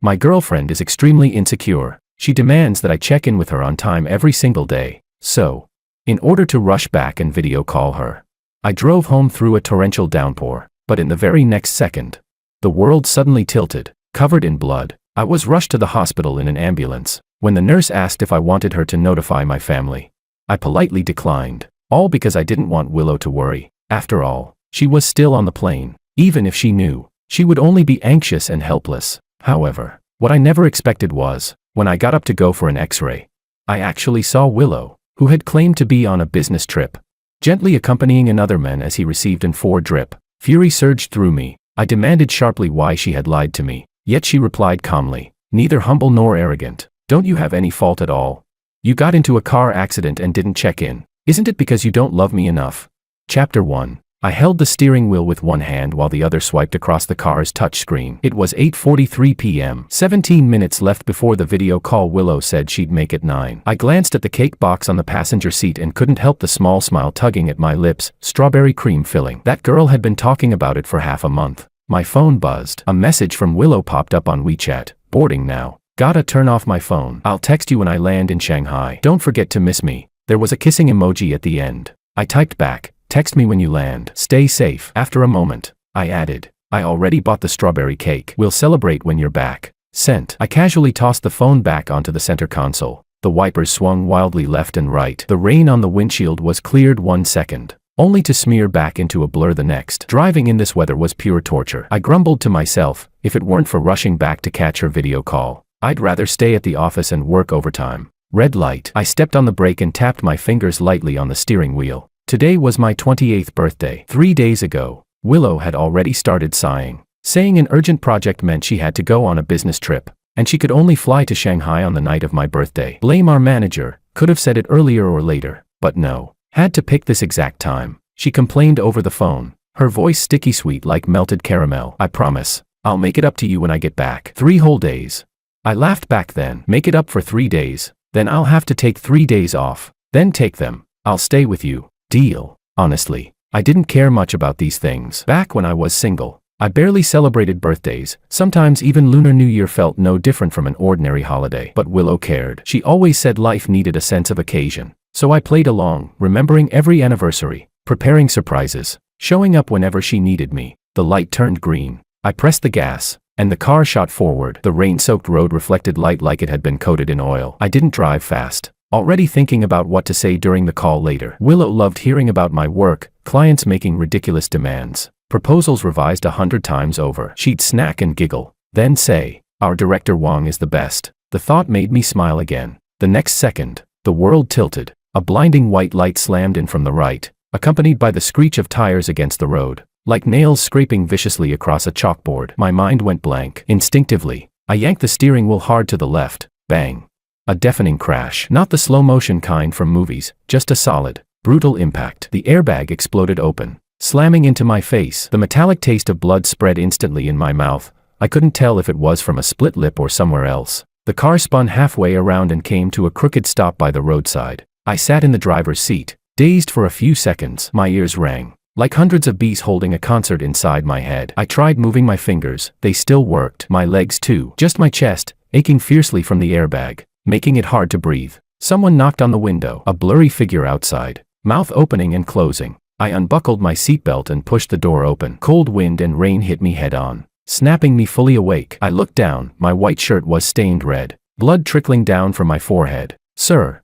My girlfriend is extremely insecure. She demands that I check in with her on time every single day. So, in order to rush back and video call her, I drove home through a torrential downpour, but in the very next second, the world suddenly tilted, covered in blood. I was rushed to the hospital in an ambulance. When the nurse asked if I wanted her to notify my family, I politely declined, all because I didn't want Willow to worry. After all, she was still on the plane. Even if she knew, she would only be anxious and helpless. However, what I never expected was, when I got up to go for an X-ray, I actually saw Willow, who had claimed to be on a business trip, gently accompanying another man as he received an 4-drip. Fury surged through me. I demanded sharply why she had lied to me, yet she replied calmly, neither humble nor arrogant. Don't you have any fault at all? You got into a car accident and didn't check in. Isn't it because you don't love me enough? Chapter 1. I held the steering wheel with one hand while the other swiped across the car's touchscreen. It was 8:43 p.m. 17 minutes left before the video call Willow said she'd make at 9. I glanced at the cake box on the passenger seat and couldn't help the small smile tugging at my lips. Strawberry cream filling. That girl had been talking about it for half a month. My phone buzzed. A message from Willow popped up on WeChat. Boarding now. Gotta turn off my phone. I'll text you when I land in Shanghai. Don't forget to miss me. There was a kissing emoji at the end. I typed back, text me when you land. Stay safe. After a moment, I added, I already bought the strawberry cake. We'll celebrate when you're back. Sent. I casually tossed the phone back onto the center console. The wipers swung wildly left and right. The rain on the windshield was cleared 1 second, only to smear back into a blur the next. Driving in this weather was pure torture. I grumbled to myself, if it weren't for rushing back to catch her video call, I'd rather stay at the office and work overtime. Red light. I stepped on the brake and tapped my fingers lightly on the steering wheel. Today was my 28th birthday. 3 days ago, Willow had already started sighing, saying an urgent project meant she had to go on a business trip, and she could only fly to Shanghai on the night of my birthday. Blame our manager. Could have said it earlier or later, but no. Had to pick this exact time. She complained over the phone, her voice sticky sweet like melted caramel. I promise, I'll make it up to you when I get back. 3 whole days. I laughed back then. Make it up for 3 days. Then I'll have to take 3 days off. Then take them. I'll stay with you. Deal. Honestly, I didn't care much about these things. Back when I was single, I barely celebrated birthdays. Sometimes even Lunar New Year felt no different from an ordinary holiday. But Willow cared. She always said life needed a sense of occasion. So I played along, remembering every anniversary, preparing surprises, showing up whenever she needed me. The light turned green. I pressed the gas, and the car shot forward. The rain-soaked road reflected light like it had been coated in oil. I didn't drive fast, already thinking about what to say during the call later. Willow loved hearing about my work, clients making ridiculous demands, proposals revised 100 times over. She'd snack and giggle, then say, our director Wang is the best. The thought made me smile again. The next second, the world tilted. A blinding white light slammed in from the right, accompanied by the screech of tires against the road, like nails scraping viciously across a chalkboard. My mind went blank. Instinctively, I yanked the steering wheel hard to the left. Bang. A deafening crash. Not the slow-motion kind from movies, just a solid, brutal impact. The airbag exploded open, slamming into my face. The metallic taste of blood spread instantly in my mouth. I couldn't tell if it was from a split lip or somewhere else. The car spun halfway around and came to a crooked stop by the roadside. I sat in the driver's seat, dazed for a few seconds. My ears rang, like hundreds of bees holding a concert inside my head. I tried moving my fingers. They still worked. My legs too. Just my chest, aching fiercely from the airbag, making it hard to breathe. Someone knocked on the window. A blurry figure outside, mouth opening and closing. I unbuckled my seatbelt and pushed the door open. Cold wind and rain hit me head on, snapping me fully awake. I looked down. My white shirt was stained red, blood trickling down from my forehead. Sir,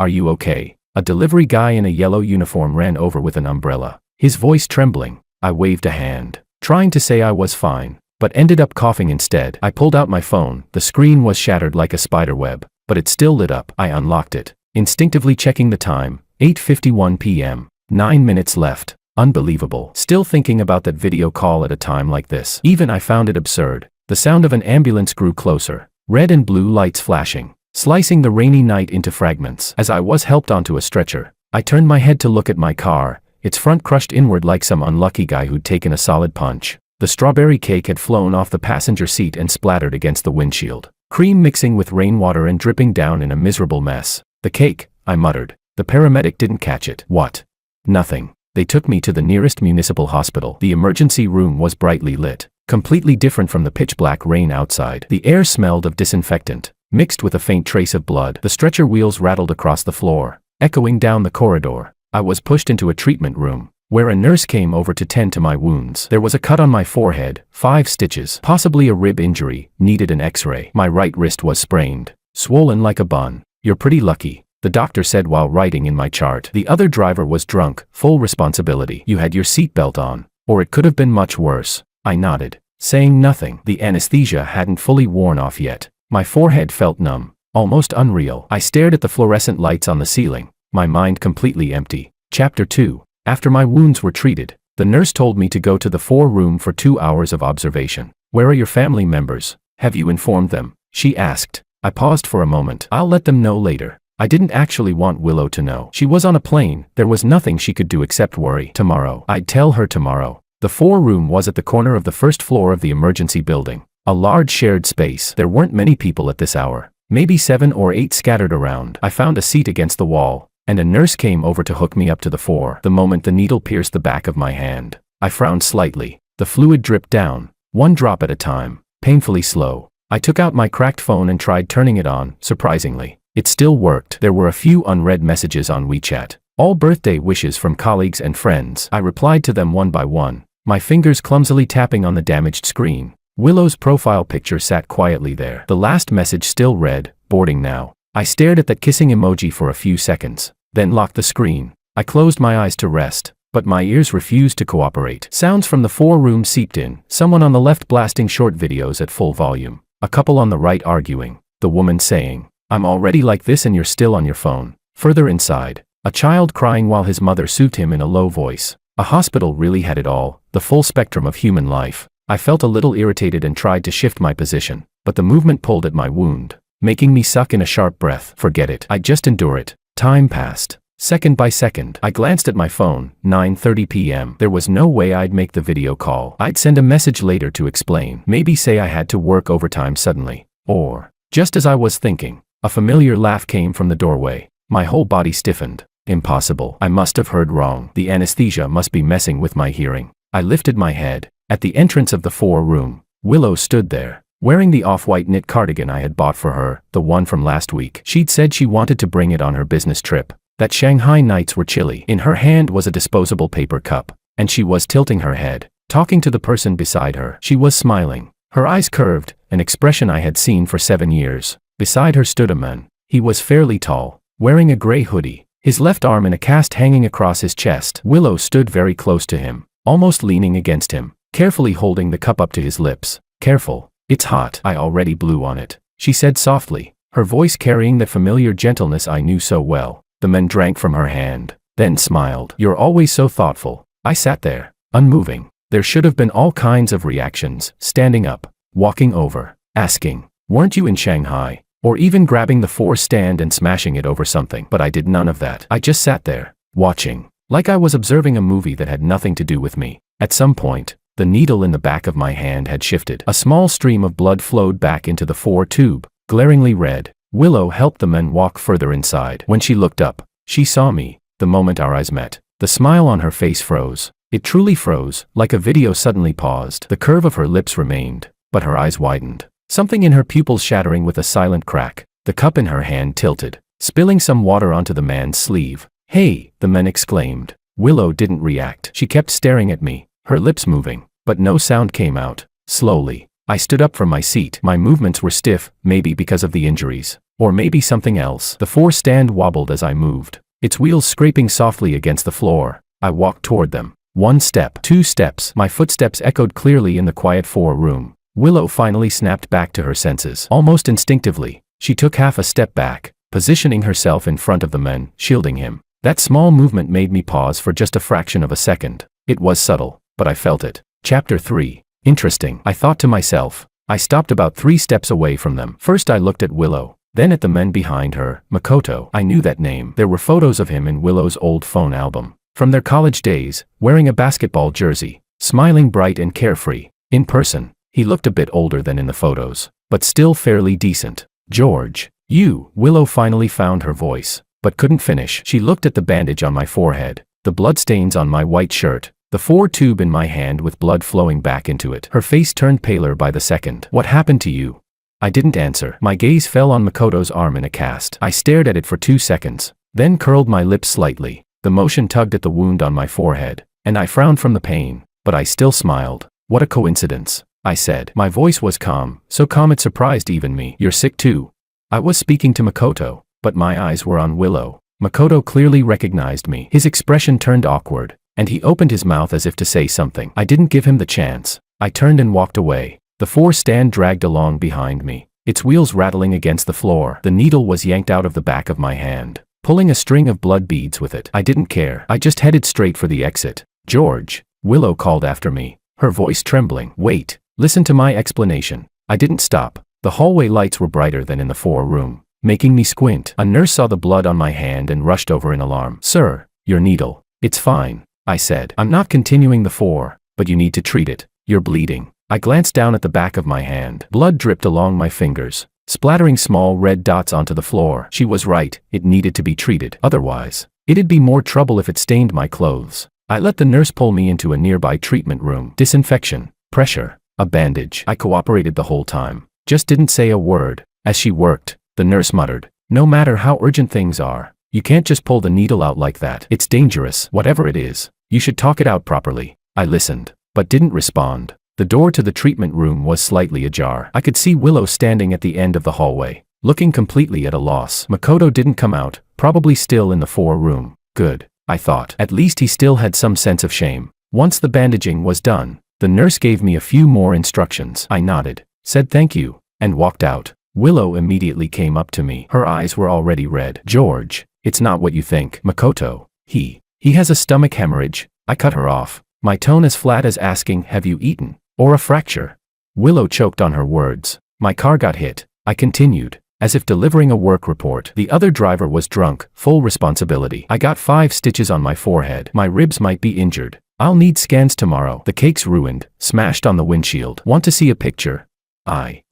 are you okay? A delivery guy in a yellow uniform ran over with an umbrella, his voice trembling. I waved a hand, trying to say I was fine, but ended up coughing instead. I pulled out my phone. The screen was shattered like a spider web, but it still lit up. I unlocked it, instinctively checking the time. 8:51 p.m. 9 minutes left. Unbelievable. Still thinking about that video call at a time like this. Even I found it absurd. The sound of an ambulance grew closer, red and blue lights flashing, slicing the rainy night into fragments. As I was helped onto a stretcher, I turned my head to look at my car, its front crushed inward like some unlucky guy who'd taken a solid punch. The strawberry cake had flown off the passenger seat and splattered against the windshield, cream mixing with rainwater and dripping down in a miserable mess. The cake, I muttered. The paramedic didn't catch it. What? Nothing. They took me to the nearest municipal hospital. The emergency room was brightly lit. completely different from the pitch-black rain outside. The air smelled of disinfectant, mixed with a faint trace of blood. The stretcher wheels rattled across the floor, echoing down the corridor. I was pushed into a treatment room, where a nurse came over to tend to my wounds. There was a cut on my forehead, 5 stitches, possibly a rib injury, needed an x-ray. My right wrist was sprained, swollen like a bun. "You're pretty lucky," the doctor said while writing in my chart. "The other driver was drunk, full responsibility. You had your seatbelt on, or it could have been much worse." I nodded, saying nothing. The anesthesia hadn't fully worn off yet. My forehead felt numb, almost unreal. I stared at the fluorescent lights on the ceiling, my mind completely empty. Chapter 2. After my wounds were treated, the nurse told me to go to the 4-room for 2 hours of observation. "Where are your family members? Have you informed them?" she asked. I paused for a moment. "I'll let them know later." I didn't actually want Willow to know. She was on a plane, there was nothing she could do except worry. Tomorrow. I'd tell her tomorrow. The 4-room was at the corner of the first floor of the emergency building, a large shared space. There weren't many people at this hour, maybe 7 or 8 scattered around. I found a seat against the wall, and a nurse came over to hook me up to the 4. The moment the needle pierced the back of my hand, I frowned slightly. The fluid dripped down, 1 drop at a time, painfully slow. I took out my cracked phone and tried turning it on. Surprisingly, it still worked. There were a few unread messages on WeChat, all birthday wishes from colleagues and friends. I replied to them one by one, my fingers clumsily tapping on the damaged screen. Willow's profile picture sat quietly there. The last message still read, "Boarding now." I stared at that kissing emoji for a few seconds, then locked the screen. I closed my eyes to rest, but my ears refused to cooperate. Sounds from the 4-room seeped in, someone on the left blasting short videos at full volume, a couple on the right arguing, the woman saying, "I'm already like this and you're still on your phone." Further inside, a child crying while his mother soothed him in a low voice. A hospital really had it all, the full spectrum of human life. I felt a little irritated and tried to shift my position, but the movement pulled at my wound, making me suck in a sharp breath. Forget it. I'd just endure it. Time passed. Second by second, I glanced at my phone, 9:30 p.m. There was no way I'd make the video call. I'd send a message later to explain. Maybe say I had to work overtime suddenly. Or, just as I was thinking, a familiar laugh came from the doorway. My whole body stiffened. Impossible. I must have heard wrong. The anesthesia must be messing with my hearing. I lifted my head. At the entrance of the 4-room, Willow stood there, wearing the off-white knit cardigan I had bought for her, the one from last week. She'd said she wanted to bring it on her business trip, that Shanghai nights were chilly. In her hand was a disposable paper cup, and she was tilting her head, talking to the person beside her. She was smiling, her eyes curved, an expression I had seen for 7 years. Beside her stood a man. He was fairly tall, wearing a gray hoodie, his left arm in a cast hanging across his chest. Willow stood very close to him, almost leaning against him, carefully holding the cup up to his lips. "Careful, it's hot." "I already blew on it," she said softly, her voice carrying the familiar gentleness I knew so well. The man drank from her hand, then smiled. "You're always so thoughtful." I sat there, unmoving. There should have been all kinds of reactions, standing up, walking over, asking, "Weren't you in Shanghai?" Or even grabbing the 4 stand and smashing it over something. But I did none of that. I just sat there, watching, like I was observing a movie that had nothing to do with me. At some point, the needle in the back of my hand had shifted. A small stream of blood flowed back into the 4 tube, glaringly red. Willow helped the men walk further inside. When she looked up, she saw me. The moment our eyes met, the smile on her face froze. It truly froze, like a video suddenly paused. The curve of her lips remained, but her eyes widened, something in her pupils shattering with a silent crack. The cup in her hand tilted, spilling some water onto the man's sleeve. "Hey!" the man exclaimed. Willow didn't react. She kept staring at me, her lips moving, but no sound came out. Slowly, I stood up from my seat. My movements were stiff, maybe because of the injuries, or maybe something else. The 4 stand wobbled as I moved, its wheels scraping softly against the floor. I walked toward them. 1 step, 2 steps. My footsteps echoed clearly in the quiet 4-room. Willow finally snapped back to her senses. Almost instinctively, she took half a step back, positioning herself in front of the man, shielding him. That small movement made me pause for just a fraction of a second. It was subtle, but I felt it. Chapter 3. Interesting, I thought to myself. I stopped about 3 steps away from them. First I looked at Willow, then at the men behind her. Makoto. I knew that name. There were photos of him in Willow's old phone album, from their college days, wearing a basketball jersey, smiling bright and carefree. In person, he looked a bit older than in the photos, but still fairly decent. "George, you." Willow finally found her voice, but couldn't finish. She looked at the bandage on my forehead, the bloodstains on my white shirt, the 4 tube in my hand with blood flowing back into it. Her face turned paler by the second. "What happened to you?" I didn't answer. My gaze fell on Makoto's arm in a cast. I stared at it for 2 seconds, then curled my lips slightly. The motion tugged at the wound on my forehead, and I frowned from the pain, but I still smiled. "What a coincidence," I said. My voice was calm, so calm it surprised even me. "You're sick too?" I was speaking to Makoto, but my eyes were on Willow. Makoto clearly recognized me. His expression turned awkward, and he opened his mouth as if to say something. I didn't give him the chance. I turned and walked away. The 4 stand dragged along behind me, its wheels rattling against the floor. The needle was yanked out of the back of my hand, pulling a string of blood beads with it. I didn't care. I just headed straight for the exit. "George," Willow called after me, her voice trembling. "Wait, listen to my explanation." I didn't stop. The hallway lights were brighter than in the 4 room, making me squint. A nurse saw the blood on my hand and rushed over in alarm. "Sir, your needle." "It's fine," I said. "I'm not continuing the 4, but you need to treat it. You're bleeding." I glanced down at the back of my hand. Blood dripped along my fingers, splattering small red dots onto the floor. She was right, it needed to be treated. Otherwise, it'd be more trouble if it stained my clothes. I let the nurse pull me into a nearby treatment room. Disinfection, pressure, a bandage. I cooperated the whole time, just didn't say a word. As she worked, the nurse muttered, "No matter how urgent things are, you can't just pull the needle out like that. It's dangerous. Whatever it is, you should talk it out properly." I listened, but didn't respond. The door to the treatment room was slightly ajar. I could see Willow standing at the end of the hallway, looking completely at a loss. Makoto didn't come out, probably still in the 4 room. Good, I thought. At least he still had some sense of shame. Once the bandaging was done, the nurse gave me a few more instructions. I nodded, said thank you, and walked out. Willow immediately came up to me. Her eyes were already red. "George, it's not what you think. Makoto, he has a stomach hemorrhage." I cut her off, my tone as flat as asking, "Have you eaten? Or a fracture?" Willow choked on her words. "My car got hit," I continued, as if delivering a work report. "The other driver was drunk, full responsibility. I got 5 stitches on my forehead. My ribs might be injured. I'll need scans tomorrow. The cake's ruined, smashed on the windshield. Want to see a picture?" I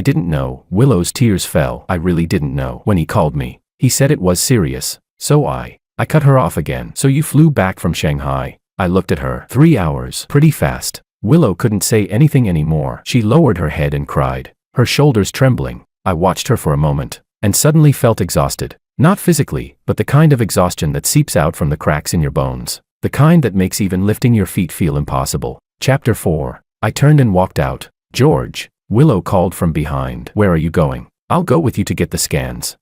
didn't know. Willow's tears fell. I really didn't know. When he called me, he said it was serious. So I cut her off again. "So you flew back from Shanghai?" I looked at her. 3 hours. Pretty fast. Willow couldn't say anything anymore. She lowered her head and cried, her shoulders trembling. I watched her for a moment, and suddenly felt exhausted. Not physically, but the kind of exhaustion that seeps out from the cracks in your bones. The kind that makes even lifting your feet feel impossible. Chapter 4. I turned and walked out. "George," Willow called from behind. "Where are you going?" "I'll go with you to get the scans."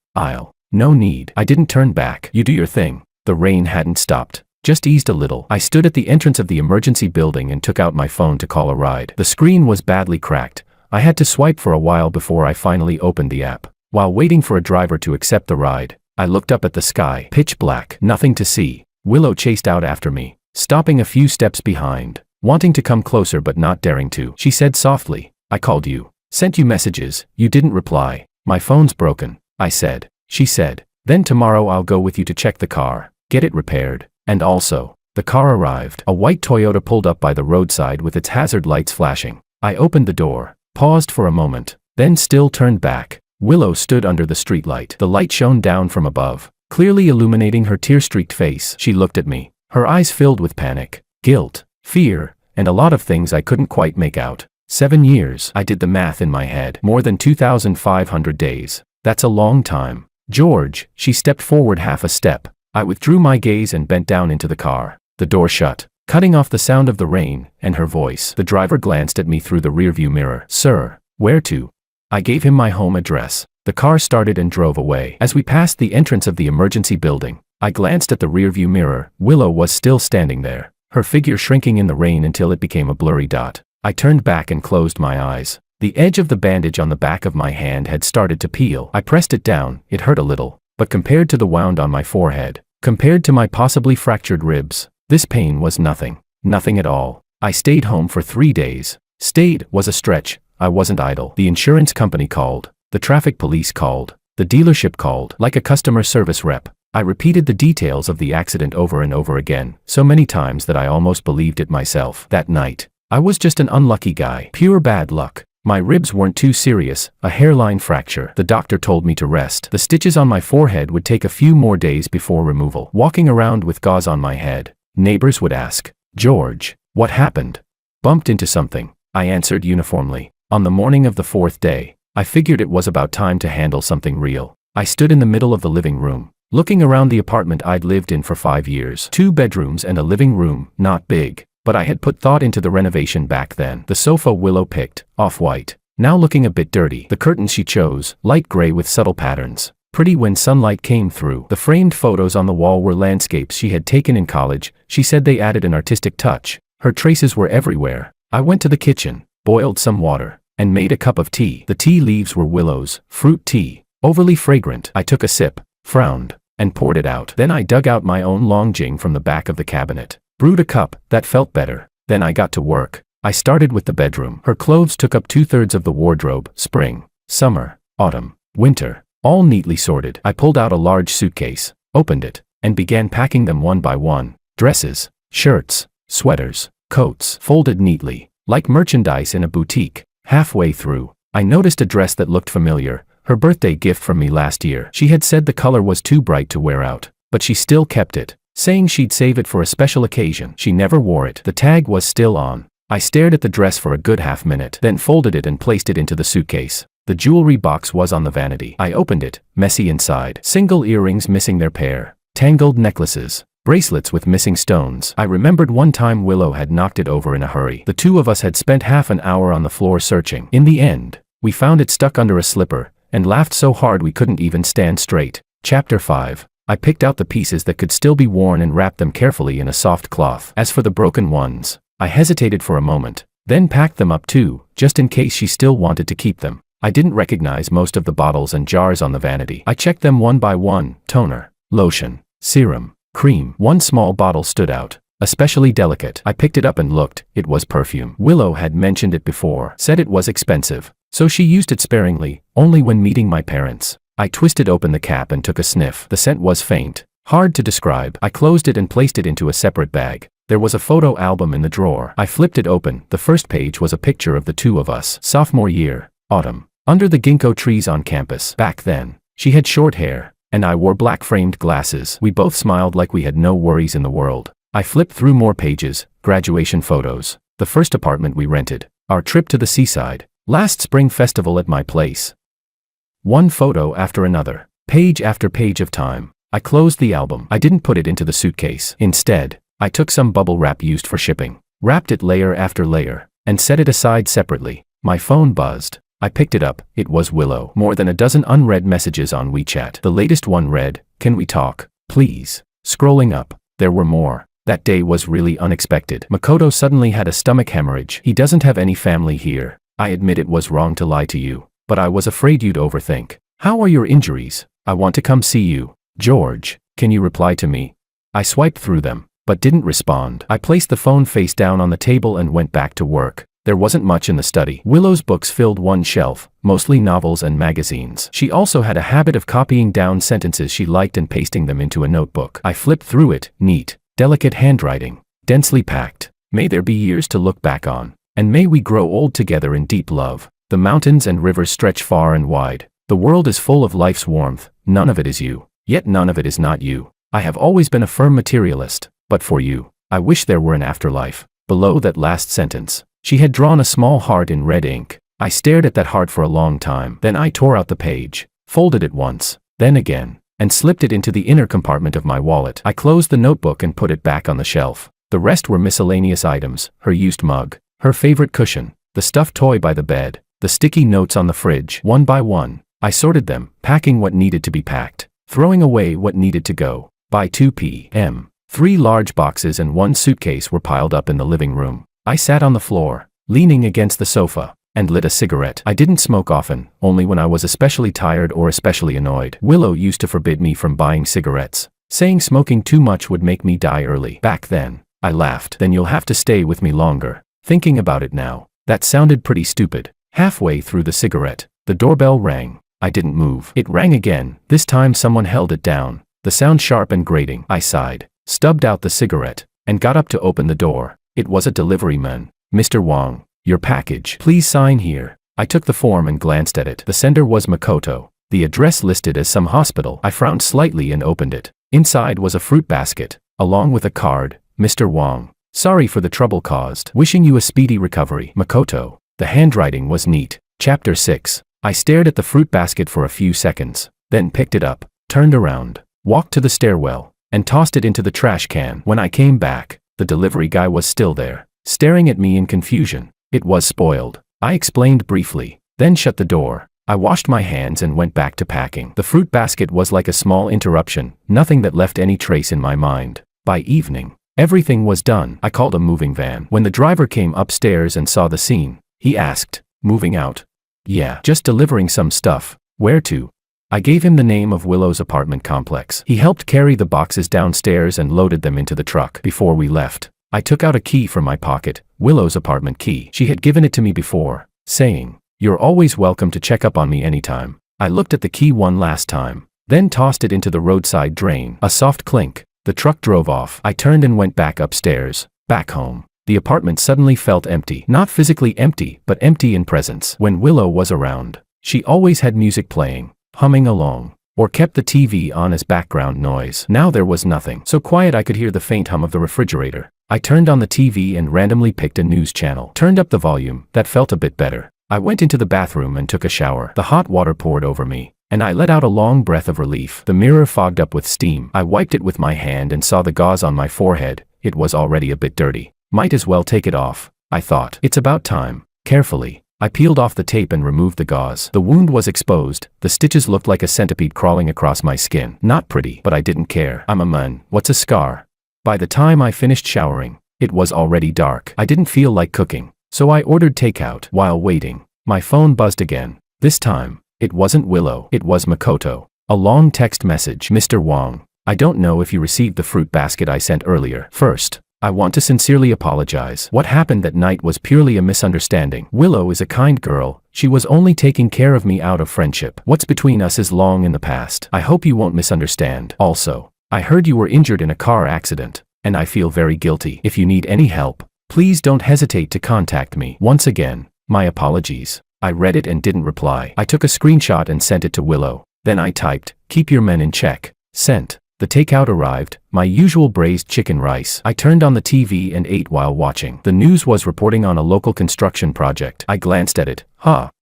"No need." I didn't turn back. "You do your thing." The rain hadn't stopped, just eased a little. I stood at the entrance of the emergency building and took out my phone to call a ride. The screen was badly cracked. I had to swipe for a while before I finally opened the app. While waiting for a driver to accept the ride, I looked up at the sky. Pitch black. Nothing to see. Willow chased out after me, stopping a few steps behind, wanting to come closer but not daring to. She said softly, "I called you. Sent you messages. You didn't reply." "My phone's broken," I said. She said, "Then tomorrow I'll go with you to check the car, get it repaired." And also, the car arrived. A white Toyota pulled up by the roadside with its hazard lights flashing. I opened the door, paused for a moment, then still turned back. Willow stood under the streetlight. The light shone down from above, clearly illuminating her tear-streaked face. She looked at me, her eyes filled with panic, guilt, fear, and a lot of things I couldn't quite make out. 7 years. I did the math in my head. More than 2,500 days. That's a long time. "George," she stepped forward half a step. I withdrew my gaze and bent down into the car. The door shut, cutting off the sound of the rain and her voice. The driver glanced at me through the rearview mirror. "Sir, where to?" I gave him my home address. The car started and drove away. As we passed the entrance of the emergency building, I glanced at the rearview mirror. Willow was still standing there, her figure shrinking in the rain until it became a blurry dot. I turned back and closed my eyes. The edge of the bandage on the back of my hand had started to peel. I pressed it down. It hurt a little, but compared to the wound on my forehead, compared to my possibly fractured ribs, this pain was nothing. Nothing at all. I stayed home for 3 days. Stayed was a stretch. I wasn't idle. The insurance company called. The traffic police called. The dealership called. Like a customer service rep, I repeated the details of the accident over and over again, so many times that I almost believed it myself. That night, I was just an unlucky guy. Pure bad luck. My ribs weren't too serious, a hairline fracture. The doctor told me to rest. The stitches on my forehead would take a few more days before removal. Walking around with gauze on my head, neighbors would ask, George, what happened? Bumped into something, I answered uniformly. On the morning of the fourth day, I figured it was about time to handle something real. I stood in the middle of the living room, looking around the apartment I'd lived in for 5 years. 2 bedrooms and a living room, not big, but I had put thought into the renovation back then. The sofa Willow picked, off-white, now looking a bit dirty. The curtains she chose, light gray with subtle patterns, pretty when sunlight came through. The framed photos on the wall were landscapes she had taken in college. She said they added an artistic touch. Her traces were everywhere. I went to the kitchen, boiled some water, and made a cup of tea. The tea leaves were Willow's fruit tea, overly fragrant. I took a sip, frowned, and poured it out. Then I dug out my own long jing from the back of the cabinet, brewed a cup. That felt better. Then I got to work. I started with the bedroom. Her clothes took up 2/3 of the wardrobe, spring, summer, autumn, winter, all neatly sorted. I pulled out a large suitcase, opened it, and began packing them one by one. Dresses, shirts, sweaters, coats, folded neatly, like merchandise in a boutique. Halfway through, I noticed a dress that looked familiar, her birthday gift from me last year. She had said the color was too bright to wear out, but she still kept it, saying she'd save it for a special occasion. She never wore it. The tag was still on. I stared at the dress for a good half minute, then folded it and placed it into the suitcase. The jewelry box was on the vanity. I opened it, messy inside. Single earrings missing their pair, tangled necklaces, bracelets with missing stones. I remembered one time Willow had knocked it over in a hurry. The two of us had spent half an hour on the floor searching. In the end, we found it stuck under a slipper, and laughed so hard we couldn't even stand straight. Chapter 5. I picked out the pieces that could still be worn and wrapped them carefully in a soft cloth. As for the broken ones, I hesitated for a moment, then packed them up too, just in case she still wanted to keep them. I didn't recognize most of the bottles and jars on the vanity. I checked them one by one: toner, lotion, serum, cream. One small bottle stood out, especially delicate. I picked it up and looked. It was perfume. Willow had mentioned it before, said it was expensive, so she used it sparingly, only when meeting my parents. I twisted open the cap and took a sniff. The scent was faint, hard to describe. I closed it and placed it into a separate bag. There was a photo album in the drawer. I flipped it open. The first page was a picture of the two of us. Sophomore year, autumn, under the ginkgo trees on campus. Back then, she had short hair, and I wore black framed glasses. We both smiled like we had no worries in the world. I flipped through more pages. Graduation photos, the first apartment we rented, our trip to the seaside, last spring festival at my place. One photo after another, page after page of time. I closed the album. I didn't put it into the suitcase. Instead, I took some bubble wrap used for shipping, wrapped it layer after layer, and set it aside separately. My phone buzzed. I picked it up. It was Willow. More than a dozen unread messages on WeChat. The latest one read, "Can we talk, please?" Scrolling up, there were more. That day was really unexpected. Makoto suddenly had a stomach hemorrhage. He doesn't have any family here. I admit it was wrong to lie to you, but I was afraid you'd overthink. How are your injuries? I want to come see you. George, can you reply to me? I swiped through them, but didn't respond. I placed the phone face down on the table and went back to work. There wasn't much in the study. Willow's books filled one shelf, mostly novels and magazines. She also had a habit of copying down sentences she liked and pasting them into a notebook. I flipped through it. Neat, delicate handwriting, densely packed. May there be years to look back on, and may we grow old together in deep love. The mountains and rivers stretch far and wide. The world is full of life's warmth. None of it is you, yet none of it is not you. I have always been a firm materialist, but for you, I wish there were an afterlife. Below that last sentence, she had drawn a small heart in red ink. I stared at that heart for a long time. Then I tore out the page, folded it once, then again, and slipped it into the inner compartment of my wallet. I closed the notebook and put it back on the shelf. The rest were miscellaneous items: her used mug, her favorite cushion, the stuffed toy by the bed, the sticky notes on the fridge. One by one, I sorted them, packing what needed to be packed, throwing away what needed to go. By 2 p.m., 3 large boxes and 1 suitcase were piled up in the living room. I sat on the floor, leaning against the sofa, and lit a cigarette. I didn't smoke often, only when I was especially tired or especially annoyed. Willow used to forbid me from buying cigarettes, saying smoking too much would make me die early. Back then, I laughed. Then you'll have to stay with me longer. Thinking about it now, that sounded pretty stupid. Halfway through the cigarette, the doorbell rang. I didn't move. It rang again. This time someone held it down, the sound sharp and grating. I sighed, stubbed out the cigarette, and got up to open the door. It was a delivery man. "Mr. Wong, your package. Please sign here." I took the form and glanced at it. The sender was Makoto. The address listed as some hospital. I frowned slightly and opened it. Inside was a fruit basket, along with a card. "Mr. Wong, Sorry for the trouble caused. Wishing you a speedy recovery, Makoto. The handwriting was neat. Chapter 6. I stared at the fruit basket for a few seconds, then picked it up, turned around, walked to the stairwell, and tossed it into the trash can. When I came back, the delivery guy was still there, staring at me in confusion. It was spoiled. I explained briefly, then shut the door. I washed my hands and went back to packing. The fruit basket was like a small interruption, nothing that left any trace in my mind. By evening, everything was done. I called a moving van. When the driver came upstairs and saw the scene, he asked, "Moving out?" "Yeah, just delivering some stuff." "Where to?" I gave him the name of Willow's apartment complex. He helped carry the boxes downstairs and loaded them into the truck. Before we left, I took out a key from my pocket, Willow's apartment key. She had given it to me before, saying, "You're always welcome to check up on me anytime." I looked at the key one last time, then tossed it into the roadside drain. A soft clink. The truck drove off. I turned and went back upstairs, back home. The apartment suddenly felt empty. Not physically empty, but empty in presence. When Willow was around, she always had music playing, humming along, or kept the TV on as background noise. Now there was nothing. So quiet I could hear the faint hum of the refrigerator. I turned on the TV and randomly picked a news channel. Turned up the volume. That felt a bit better. I went into the bathroom and took a shower. The hot water poured over me, and I let out a long breath of relief. The mirror fogged up with steam. I wiped it with my hand and saw the gauze on my forehead. It was already a bit dirty. Might as well take it off, I thought. It's about time. Carefully, I peeled off the tape and removed the gauze. The wound was exposed. The stitches looked like a centipede crawling across my skin. Not pretty, but I didn't care. I'm a man. What's a scar? By the time I finished showering, it was already dark. I didn't feel like cooking, so I ordered takeout. While waiting, my phone buzzed again. This time, it wasn't Willow. It was Makoto. A long text message. "Mr. Wong, I don't know if you received the fruit basket I sent earlier. First, I want to sincerely apologize. What happened that night was purely a misunderstanding. Willow is a kind girl. She was only taking care of me out of friendship. What's between us is long in the past. I hope you won't misunderstand. Also, I heard you were injured in a car accident, and I feel very guilty. If you need any help, please don't hesitate to contact me. Once again, my apologies." I read it and didn't reply. I took a screenshot and sent it to Willow. Then I typed, "Keep your men in check." Sent. The takeout arrived, my usual braised chicken rice. I turned on the TV and ate while watching. The news was reporting on a local construction project. I glanced at it.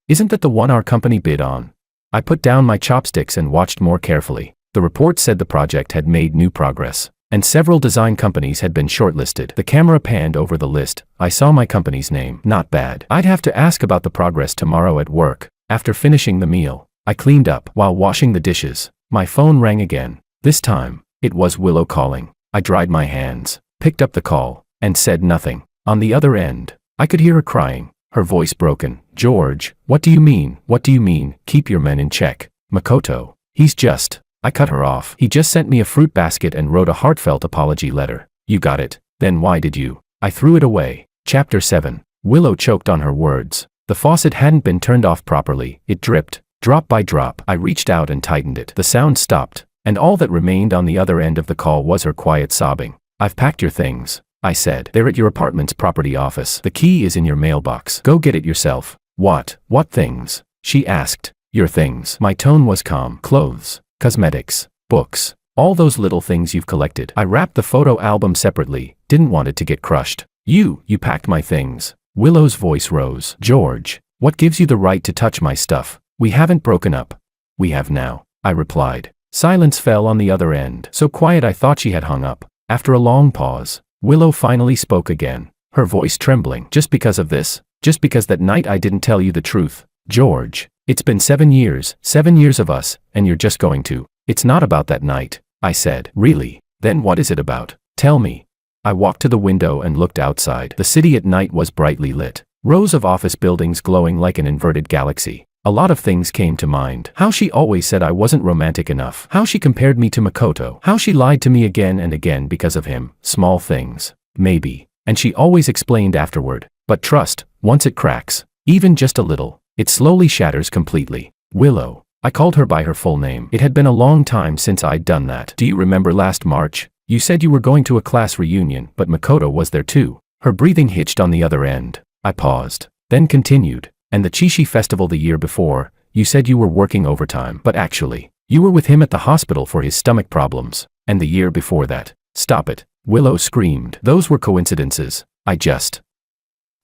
Isn't that the one our company bid on? I put down my chopsticks and watched more carefully. The report said the project had made new progress, and several design companies had been shortlisted. The camera panned over the list. I saw my company's name. Not bad. I'd have to ask about the progress tomorrow at work. After finishing the meal, I cleaned up. While washing the dishes, my phone rang again. This time, it was Willow calling. I dried my hands, picked up the call, and said nothing. On the other end, I could hear her crying, her voice broken. "George, what do you mean? What do you mean? Keep your men in check. Makoto, he's just..." I cut her off. "He just sent me a fruit basket and wrote a heartfelt apology letter." "You got it? Then why did you?" I threw it away. Chapter 7. Willow choked on her words. The faucet hadn't been turned off properly. It dripped, drop by drop. I reached out and tightened it. The sound stopped, and all that remained on the other end of the call was her quiet sobbing. "I've packed your things," I said. "They're at your apartment's property office. The key is in your mailbox. Go get it yourself." What things?" she asked. "Your things." My tone was calm. "Clothes, cosmetics, books, all those little things you've collected." I wrapped the photo album separately, didn't want it to get crushed. You packed my things." Willow's voice rose. "George, what gives you the right to touch my stuff? We haven't broken up." "We have now," I replied. Silence fell on the other end, so quiet I thought she had hung up. After a long pause, Willow finally spoke again, her voice trembling. "Just because of this? Just because that night I didn't tell you the truth? George, it's been 7 years, 7 years of us, and you're just going to..." "It's not about that night," I said. "Really? Then what is it about? Tell me." I walked to the window and looked outside. The city at night was brightly lit. Rows of office buildings glowing like an inverted galaxy. A lot of things came to mind. How she always said I wasn't romantic enough. How she compared me to Makoto. How she lied to me again and again because of him. Small things, maybe. And she always explained afterward. But trust, once it cracks, even just a little, it slowly shatters completely. Willow. I called her by her full name. It had been a long time since I'd done that. "Do you remember last March? You said you were going to a class reunion, but Makoto was there too." Her breathing hitched on the other end. I paused, then continued. "And the Chishi festival the year before, you said you were working overtime, but actually, you were with him at the hospital for his stomach problems. And the year before that..." "Stop it. Willow screamed. Those were coincidences. I just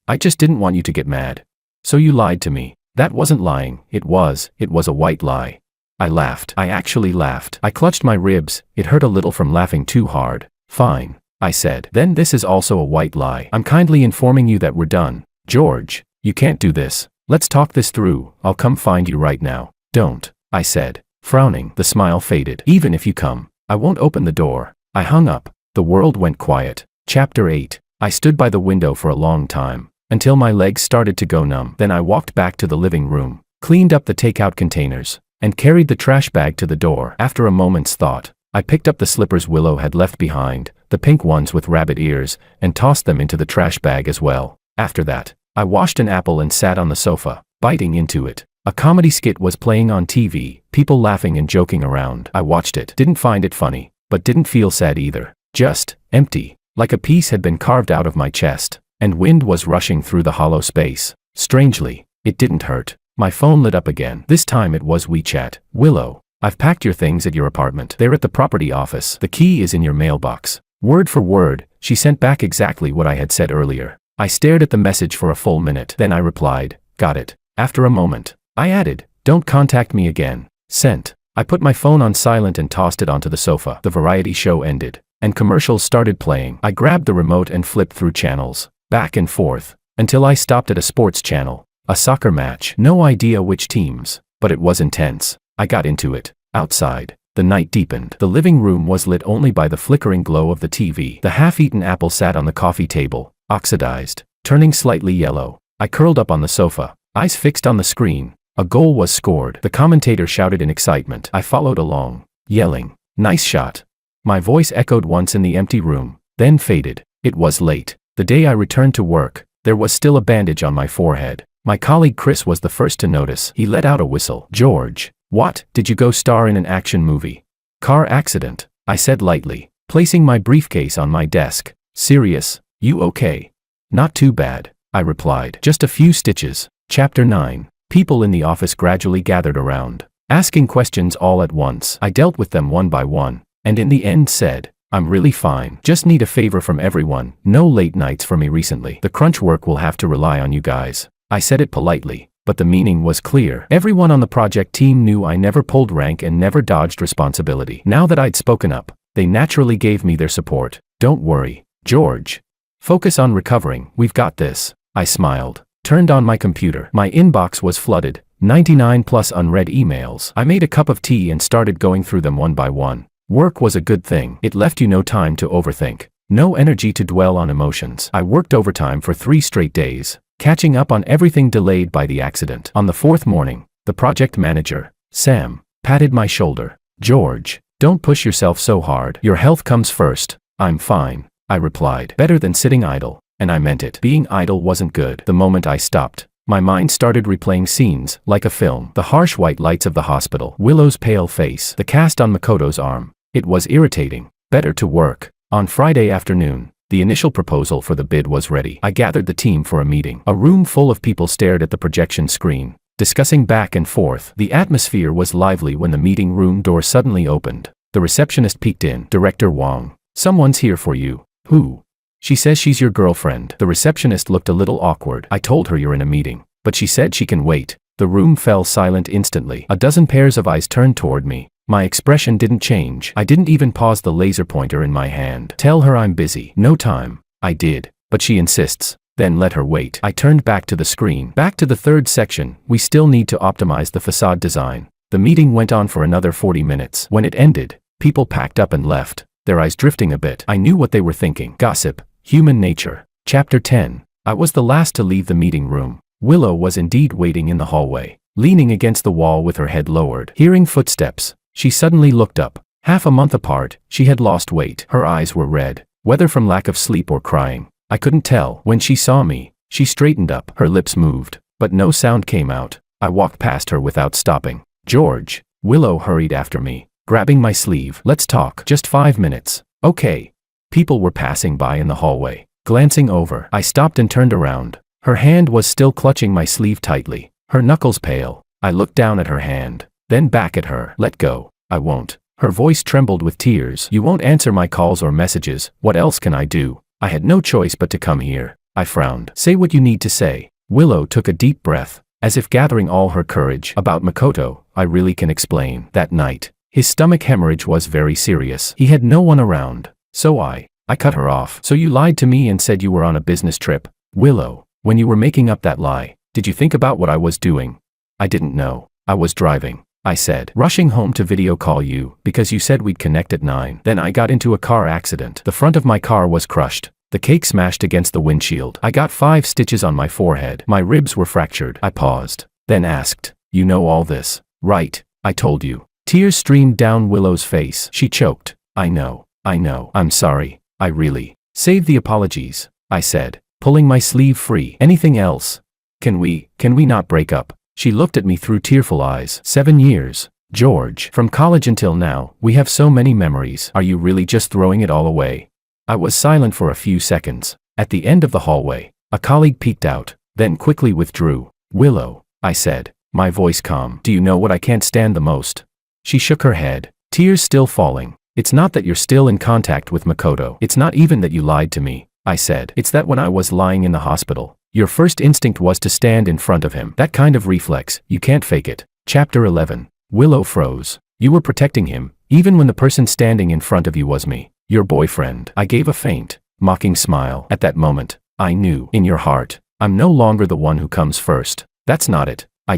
didn't want you to get mad. So you lied to me. That wasn't lying, it was a white lie. I laughed. I actually laughed. I clutched my ribs, it hurt a little from laughing too hard. Fine, I said. Then this is also a white lie. I'm kindly informing you that we're done. George, you can't do this. Let's talk this through. I'll come find you right now. Don't, I said. Frowning, the smile faded. Even if you come, I won't open the door. I hung up. The world went quiet. Chapter 8. I stood by the window for a long time, until my legs started to go numb. Then I walked back to the living room, cleaned up the takeout containers, and carried the trash bag to the door. After a moment's thought, I picked up the slippers Willow had left behind, the pink ones with rabbit ears, and tossed them into the trash bag as well. After that, I washed an apple and sat on the sofa, biting into it. A comedy skit was playing on TV, people laughing and joking around. I watched it, didn't find it funny, but didn't feel sad either. Just empty, like a piece had been carved out of my chest, and wind was rushing through the hollow space. Strangely, it didn't hurt. My phone lit up again. This time it was WeChat. Willow, I've packed your things at your apartment. They're at the property office. The key is in your mailbox. Word for word, she sent back exactly what I had said earlier. I stared at the message for a full minute. Then I replied, got it. After a moment, I added, don't contact me again. Sent. I put my phone on silent and tossed it onto the sofa. The variety show ended, and commercials started playing. I grabbed the remote and flipped through channels, back and forth, until I stopped at a sports channel. A soccer match. No idea which teams, but it was intense. I got into it. Outside, the night deepened. The living room was lit only by the flickering glow of the TV. The half-eaten apple sat on the coffee table, oxidized, turning slightly yellow. I curled up on the sofa, eyes fixed on the screen. A goal was scored. The commentator shouted in excitement. I followed along, yelling, nice shot. My voice echoed once in the empty room, then faded. It was late. The day I returned to work, there was still a bandage on my forehead. My colleague Chris was the first to notice. He let out a whistle. George, what? Did you go star in an action movie? Car accident, I said lightly, placing my briefcase on my desk. Serious? You okay? Not too bad, I replied. Just a few stitches. Chapter 9. People in the office gradually gathered around, asking questions all at once. I dealt with them one by one, and in the end said, I'm really fine. Just need a favor from everyone. No late nights for me recently. The crunch work will have to rely on you guys. I said it politely, but the meaning was clear. Everyone on the project team knew I never pulled rank and never dodged responsibility. Now that I'd spoken up, they naturally gave me their support. Don't worry, George. Focus on recovering. We've got this. I smiled, turned on my computer. My inbox was flooded, 99 plus unread emails. I made a cup of tea and started going through them one by one. Work was a good thing. It left you no time to overthink, no energy to dwell on emotions. I worked overtime for 3 straight days, catching up on everything delayed by the accident. On the 4th morning, the project manager, Sam, patted my shoulder. George, don't push yourself so hard. Your health comes first. I'm fine, I replied. Better than sitting idle, and I meant it. Being idle wasn't good. The moment I stopped, my mind started replaying scenes, like a film. The harsh white lights of the hospital, Willow's pale face, the cast on Makoto's arm. It was irritating. Better to work. On Friday afternoon, the initial proposal for the bid was ready. I gathered the team for a meeting. A room full of people stared at the projection screen, discussing back and forth. The atmosphere was lively when the meeting room door suddenly opened. The receptionist peeked in. Director Wong, someone's here for you. Who? She says she's your girlfriend. The receptionist looked a little awkward. I told her you're in a meeting, but she said she can wait. The room fell silent instantly. A dozen pairs of eyes turned toward me. My expression didn't change. I didn't even pause the laser pointer in my hand. Tell her I'm busy. No time. I did, but she insists. Then let her wait. I turned back to the screen. Back to the 3rd section. We still need to optimize the facade design. The meeting went on for another 40 minutes. When it ended, people packed up and left, their eyes drifting a bit. I knew what they were thinking. Gossip. Human nature. Chapter 10. I was the last to leave the meeting room. Willow was indeed waiting in the hallway, leaning against the wall with her head lowered. Hearing footsteps, she suddenly looked up. Half a month apart, she had lost weight. Her eyes were red, whether from lack of sleep or crying, I couldn't tell. When she saw me, she straightened up. Her lips moved, but no sound came out. I walked past her without stopping. George. Willow hurried after me, grabbing my sleeve. Let's talk. Just 5 minutes. Okay. People were passing by in the hallway. Glancing over, I stopped and turned around. Her hand was still clutching my sleeve tightly, her knuckles pale. I looked down at her hand, then back at her. Let go. I won't. Her voice trembled with tears. You won't answer my calls or messages. What else can I do? I had no choice but to come here. I frowned. Say what you need to say. Willow took a deep breath, as if gathering all her courage. About Makoto, I really can explain. That night, his stomach hemorrhage was very serious. He had no one around. So I cut her off. So you lied to me and said you were on a business trip. Willow, when you were making up that lie, did you think about what I was doing? I didn't know. I was driving, I said, rushing home to video call you, because you said we'd connect at 9. Then I got into a car accident. The front of my car was crushed. The cake smashed against the windshield. I got 5 stitches on my forehead. My ribs were fractured. I paused, then asked, you know all this, right? I told you. Tears streamed down Willow's face. She choked. I know. I'm sorry. I really. Save the apologies, I said, pulling my sleeve free. Anything else? Can we not break up? She looked at me through tearful eyes. 7 years, George. From college until now, we have so many memories. Are you really just throwing it all away? I was silent for a few seconds. At the end of the hallway, a colleague peeked out, then quickly withdrew. Willow, I said, my voice calm. Do you know what I can't stand the most? She shook her head, tears still falling. It's not that you're still in contact with Makoto. It's not even that you lied to me, I said. It's that when I was lying in the hospital, your first instinct was to stand in front of him. That kind of reflex, you can't fake it. Chapter 11. Willow froze. You were protecting him, even when the person standing in front of you was me, your boyfriend. I gave a faint, mocking smile. At that moment, I knew, in your heart, I'm no longer the one who comes first. That's not it. I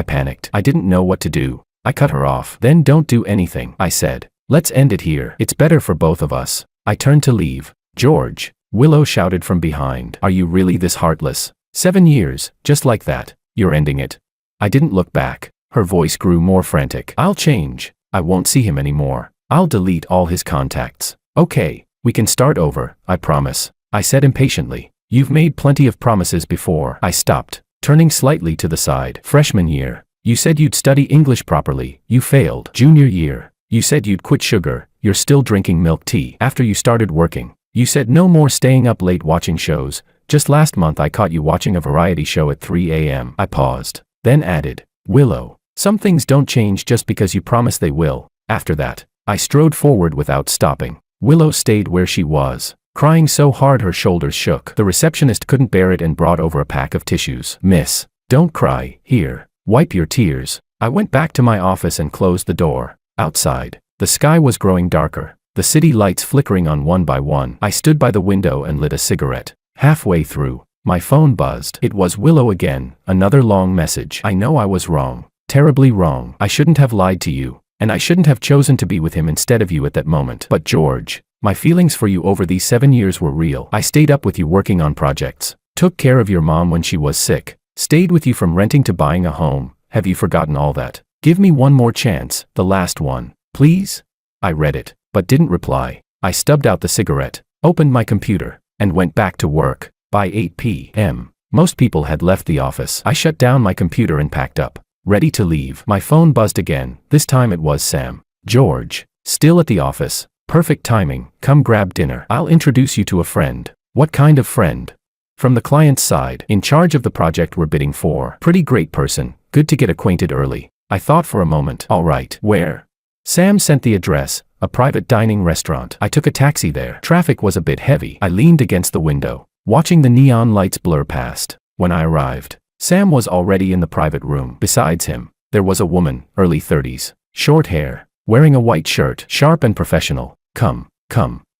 panicked. I didn't know what to do. I cut her off. Then don't do anything, I said. Let's end it here. It's better for both of us. I turned to leave. George, Willow shouted from behind. Are you really this heartless? 7 years, just like that. You're ending it. I didn't look back. Her voice grew more frantic. I'll change. I won't see him anymore. I'll delete all his contacts. Okay, we can start over, I promise, I said impatiently. You've made plenty of promises before. I stopped, turning slightly to the side. Freshman year, you said you'd study English properly. You failed. Junior year, you said you'd quit sugar. You're still drinking milk tea. After you started working, you said no more staying up late watching shows. Just last month I caught you watching a variety show at 3 a.m. I paused, then added, Willow, some things don't change just because you promise they will. After that, I strode forward without stopping. Willow stayed where she was, crying so hard her shoulders shook. The receptionist couldn't bear it and brought over a pack of tissues. Miss, don't cry. Here, wipe your tears. I went back to my office and closed the door. Outside, the sky was growing darker, the city lights flickering on one by one. I stood by the window and lit a cigarette. Halfway through, my phone buzzed. It was Willow again, another long message. I know I was wrong, terribly wrong. I shouldn't have lied to you, and I shouldn't have chosen to be with him instead of you at that moment. But George, my feelings for you over these 7 years were real. I stayed up with you working on projects, took care of your mom when she was sick, stayed with you from renting to buying a home. Have you forgotten all that? Give me one more chance, the last one, please? I read it, but didn't reply. I stubbed out the cigarette, opened my computer, and went back to work. By 8 p.m., most people had left the office. I shut down my computer and packed up, ready to leave. My phone buzzed again. This time it was Sam. George, still at the office. Perfect timing. Come grab dinner. I'll introduce you to a friend. What kind of friend? From the client's side, in charge of the project we're bidding for. Pretty great person. Good to get acquainted early. I thought for a moment. All right. Where? Sam sent the address, a private dining restaurant. I took a taxi there. Traffic was a bit heavy. I leaned against the window, watching the neon lights blur past. When I arrived, Sam was already in the private room. Besides him, there was a woman, early 30s, short hair, wearing a white shirt, sharp and professional. Come,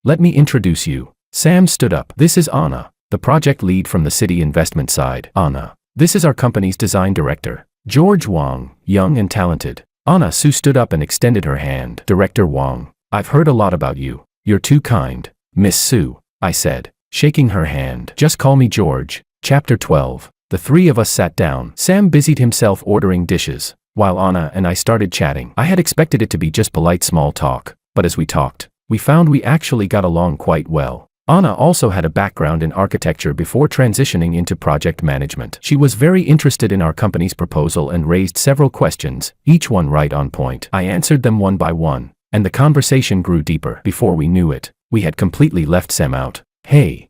let me introduce you. Sam stood up. This is Anna, the project lead from the city investment side. Anna, this is our company's design director, George Wang, young and talented. Anna Sue stood up and extended her hand. Director Wang, I've heard a lot about you. You're too kind, Miss Sue, I said, shaking her hand. Just call me George. Chapter 12. The three of us sat down. Sam busied himself ordering dishes, while Anna and I started chatting. I had expected it to be just polite small talk, but as we talked, we found we actually got along quite well. Anna also had a background in architecture before transitioning into project management. She was very interested in our company's proposal and raised several questions, each one right on point. I answered them one by one, and the conversation grew deeper. Before we knew it, we had completely left Sam out. Hey,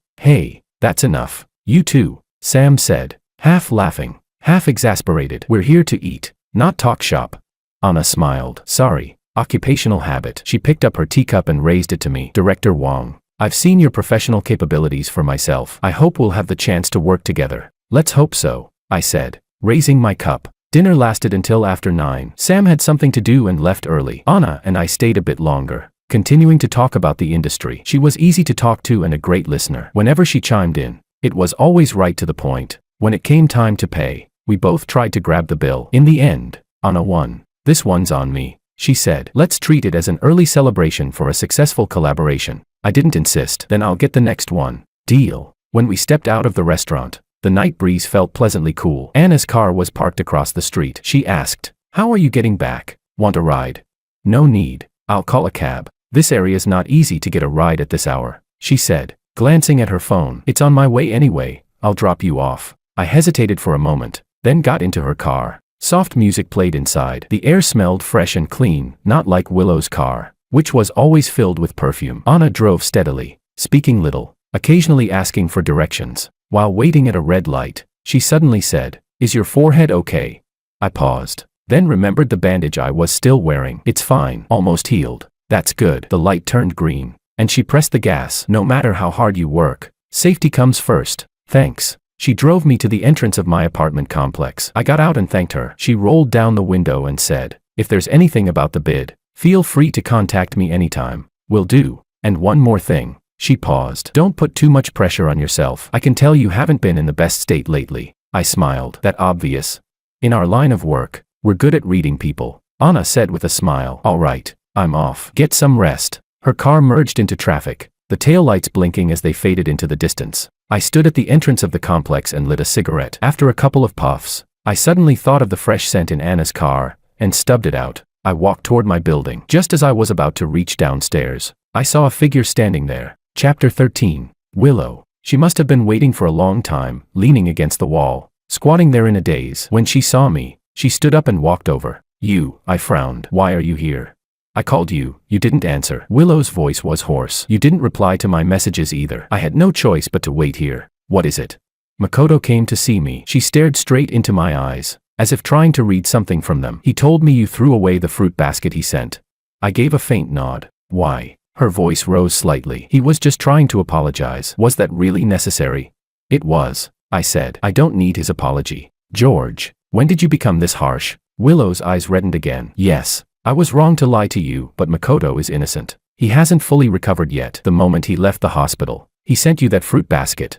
that's enough. You too, Sam said, half laughing, half exasperated. We're here to eat, not talk shop. Anna smiled. Sorry, Occupational habit. She picked up her teacup and raised it to me. Director Wong, I've seen your professional capabilities for myself. I hope we'll have the chance to work together. Let's hope so, I said, raising my cup. Dinner lasted until after 9. Sam had something to do and left early. Anna and I stayed a bit longer, continuing to talk about the industry. She was easy to talk to and a great listener. Whenever she chimed in, it was always right to the point. When it came time to pay, we both tried to grab the bill. In the end, Anna won. This one's on me, she said. Let's treat it as an early celebration for a successful collaboration. I didn't insist. Then I'll get the next one. Deal. When we stepped out of the restaurant, the night breeze felt pleasantly cool. Anna's car was parked across the street. She asked, "How are you getting back? Want a ride?" "No need. I'll call a cab. This area's not easy to get a ride at this hour," she said, glancing at her phone. "It's on my way anyway. I'll drop you off." I hesitated for a moment, then got into her car. Soft music played inside. The air smelled fresh and clean, not like Willow's car, which was always filled with perfume. Anna drove steadily, speaking little, occasionally asking for directions. While waiting at a red light, she suddenly said, "Is your forehead okay?" I paused, then remembered the bandage I was still wearing. "It's fine, almost healed." "That's good." The light turned green, and she pressed the gas. "No matter how hard you work, safety comes first." "Thanks." She drove me to the entrance of my apartment complex. I got out and thanked her. She rolled down the window and said, "If there's anything about the bid, feel free to contact me anytime." "Will do. And one more thing." She paused. "Don't put too much pressure on yourself. I can tell you haven't been in the best state lately." I smiled. "That obvious? In our line of work, we're good at reading people," Anna said with a smile. "All right, I'm off. Get some rest." Her car merged into traffic, the taillights blinking as they faded into the distance. I stood at the entrance of the complex and lit a cigarette. After a couple of puffs, I suddenly thought of the fresh scent in Anna's car, and stubbed it out. I walked toward my building. Just as I was about to reach downstairs, I saw a figure standing there. Chapter 13. Willow. She must have been waiting for a long time, leaning against the wall, squatting there in a daze. When she saw me, she stood up and walked over. "You," I frowned. "Why are you here?" "I called you. You didn't answer." Willow's voice was hoarse. "You didn't reply to my messages either." I had no choice but to wait here. "What is it?" "Makoto came to see me." She stared straight into my eyes, as if trying to read something from them. "He told me you threw away the fruit basket he sent." I gave a faint nod. "Why?" Her voice rose slightly. "He was just trying to apologize." "Was that really necessary?" "It was," I said. "I don't need his apology." "George, when did you become this harsh?" Willow's eyes reddened again. "Yes, I was wrong to lie to you, but Makoto is innocent. He hasn't fully recovered yet. The moment he left the hospital, he sent you that fruit basket."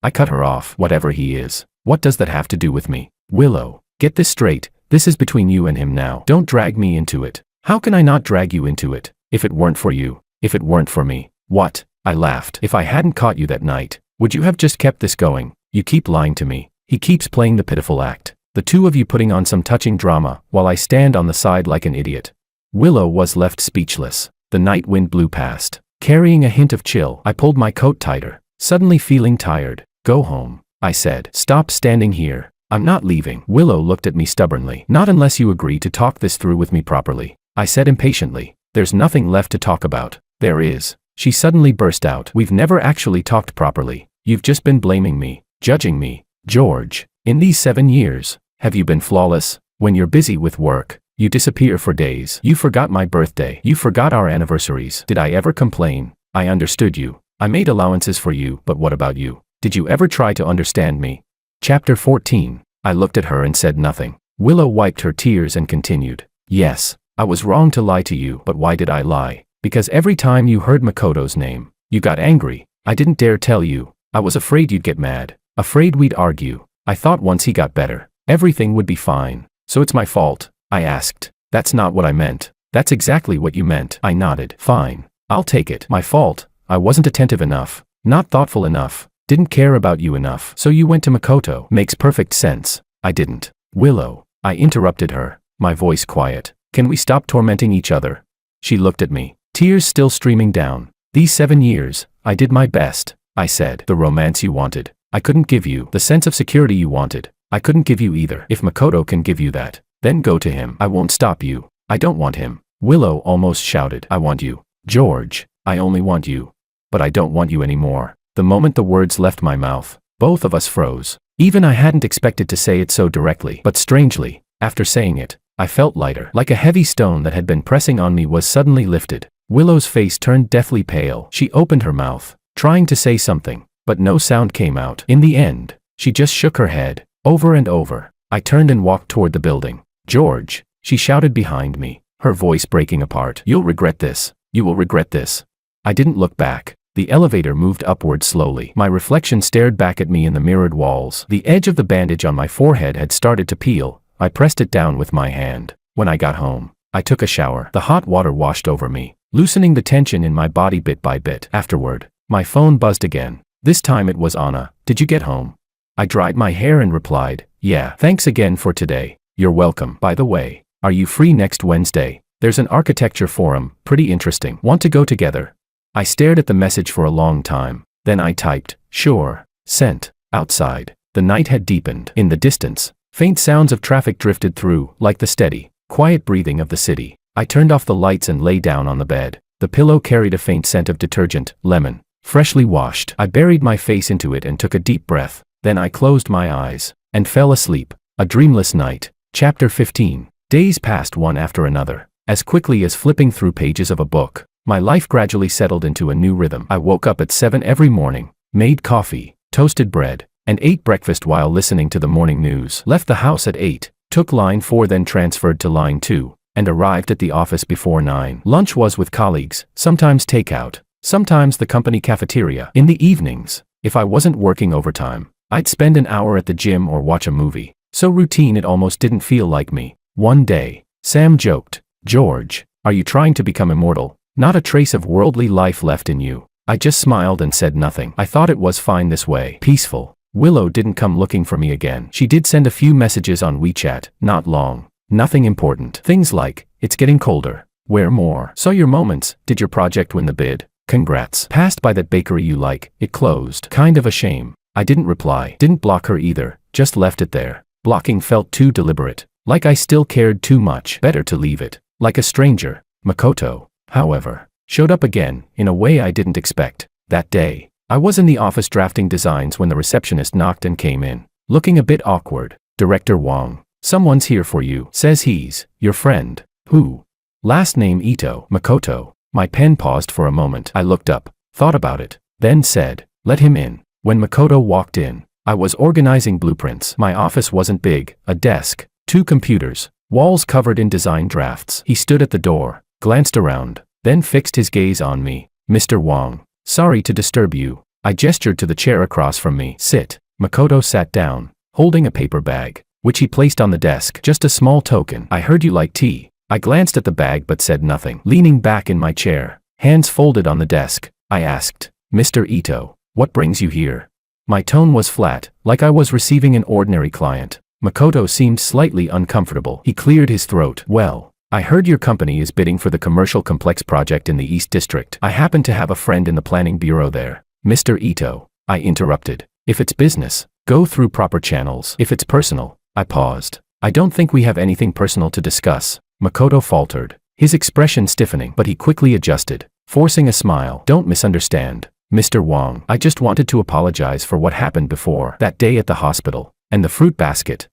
I cut her off. "Whatever he is, what does that have to do with me?" "Willow, get this straight. This is between you and him now. Don't drag me into it." "How can I not drag you into it? If it weren't for you, if it weren't for me." "What?" I laughed. "If I hadn't caught you that night, would you have just kept this going? You keep lying to me." He keeps playing the pitiful act. The two of you putting on some touching drama, while I stand on the side like an idiot. Willow was left speechless. The night wind blew past, carrying a hint of chill. I pulled my coat tighter, suddenly feeling tired. "Go home," I said. "Stop standing here." "I'm not leaving." Willow looked at me stubbornly. "Not unless you agree to talk this through with me properly," I said impatiently. "There's nothing left to talk about." "There is." She suddenly burst out. "We've never actually talked properly. You've just been blaming me, judging me. George, in these 7 years, have you been flawless? When you're busy with work, you disappear for days. You forgot my birthday. You forgot our anniversaries. Did I ever complain? I understood you. I made allowances for you, but what about you? Did you ever try to understand me?" Chapter 14. I looked at her and said nothing. Willow wiped her tears and continued. "Yes, I was wrong to lie to you, but why did I lie? Because every time you heard Makoto's name, you got angry. I didn't dare tell you. I was afraid you'd get mad. Afraid we'd argue. I thought once he got better, everything would be fine. So it's my fault?" I asked. "That's not what I meant." "That's exactly what you meant." I nodded. "Fine. I'll take it. My fault. I wasn't attentive enough. Not thoughtful enough. Didn't care about you enough. So you went to Makoto." "Makes perfect sense." "I didn't." "Willow," I interrupted her, my voice quiet. "Can we stop tormenting each other?" She looked at me, tears still streaming down. "These 7 years, I did my best," I said. "The romance you wanted, I couldn't give you. The sense of security you wanted, I couldn't give you either. If Makoto can give you that, then go to him. I won't stop you. I don't want him." Willow almost shouted. "I want you. George, I only want you. But I don't want you anymore." The moment the words left my mouth, both of us froze. Even I hadn't expected to say it so directly. But strangely, after saying it, I felt lighter, like a heavy stone that had been pressing on me was suddenly lifted. Willow's face turned deathly pale. She opened her mouth, trying to say something, but no sound came out. In the end, she just shook her head, over and over. I turned and walked toward the building. "George," she shouted behind me, her voice breaking apart. "You'll regret this. You will regret this." I didn't look back. The elevator moved upward slowly. My reflection stared back at me in the mirrored walls. The edge of the bandage on my forehead had started to peel. I pressed it down with my hand. When I got home, I took a shower. The hot water washed over me, loosening the tension in my body bit by bit. Afterward, my phone buzzed again. This time it was Anna. "Did you get home?" I dried my hair and replied, "Yeah, thanks again for today." "You're welcome. By the way, are you free next Wednesday? There's an architecture forum, pretty interesting. Want to go together?" I stared at the message for a long time. Then I typed, "Sure." Sent. Outside, the night had deepened. In the distance, faint sounds of traffic drifted through, like the steady, quiet breathing of the city. I turned off the lights and lay down on the bed. The pillow carried a faint scent of detergent, lemon, freshly washed. I buried my face into it and took a deep breath. Then I closed my eyes and fell asleep. A dreamless night. Chapter 15. Days passed one after another, as quickly as flipping through pages of a book. My life gradually settled into a new rhythm. I woke up at 7 every morning, made coffee, toasted bread, and ate breakfast while listening to the morning news. Left the house at 8, took line 4, then transferred to line 2, and arrived at the office before 9. Lunch was with colleagues, sometimes takeout, sometimes the company cafeteria. In the evenings, if I wasn't working overtime, I'd spend an hour at the gym or watch a movie. So routine it almost didn't feel like me. One day, Sam joked, "George, are you trying to become immortal? Not a trace of worldly life left in you." I just smiled and said nothing. I thought it was fine this way. Peaceful. Willow didn't come looking for me again. She did send a few messages on WeChat, not long. Nothing important. Things like, "It's getting colder. Wear more. Saw your moments. Did your project win the bid? Congrats. Passed by that bakery you like. It closed. Kind of a shame." I didn't reply. Didn't block her either. Just left it there. Blocking felt too deliberate. Like I still cared too much. Better to leave it. Like a stranger. Makoto, however, showed up again, in a way I didn't expect. That day, I was in the office drafting designs when the receptionist knocked and came in, looking a bit awkward. "Director Wong, someone's here for you. Says he's your friend." "Who?" "Last name Ito." "Makoto." My pen paused for a moment. I looked up, thought about it, then said, "Let him in." When Makoto walked in, I was organizing blueprints. My office wasn't big, a desk, 2 computers, walls covered in design drafts. He stood at the door, glanced around, then fixed his gaze on me. "Mr. Wong, sorry to disturb you." I gestured to the chair across from me. "Sit." Makoto sat down, holding a paper bag, which he placed on the desk. "Just a small token. I heard you like tea." I glanced at the bag but said nothing. Leaning back in my chair, hands folded on the desk, I asked, "Mr. Ito, what brings you here?" My tone was flat, like I was receiving an ordinary client. Makoto seemed slightly uncomfortable. He cleared his throat. "Well, I heard your company is bidding for the commercial complex project in the East District. I happen to have a friend in the planning bureau there." "Mr. Ito," I interrupted, "if it's business, go through proper channels. If it's personal," I paused. "I don't think we have anything personal to discuss." Makoto faltered, his expression stiffening, but he quickly adjusted, forcing a smile. "Don't misunderstand, Mr. Wong. I just wanted to apologize for what happened before. That day at the hospital, and the fruit basket.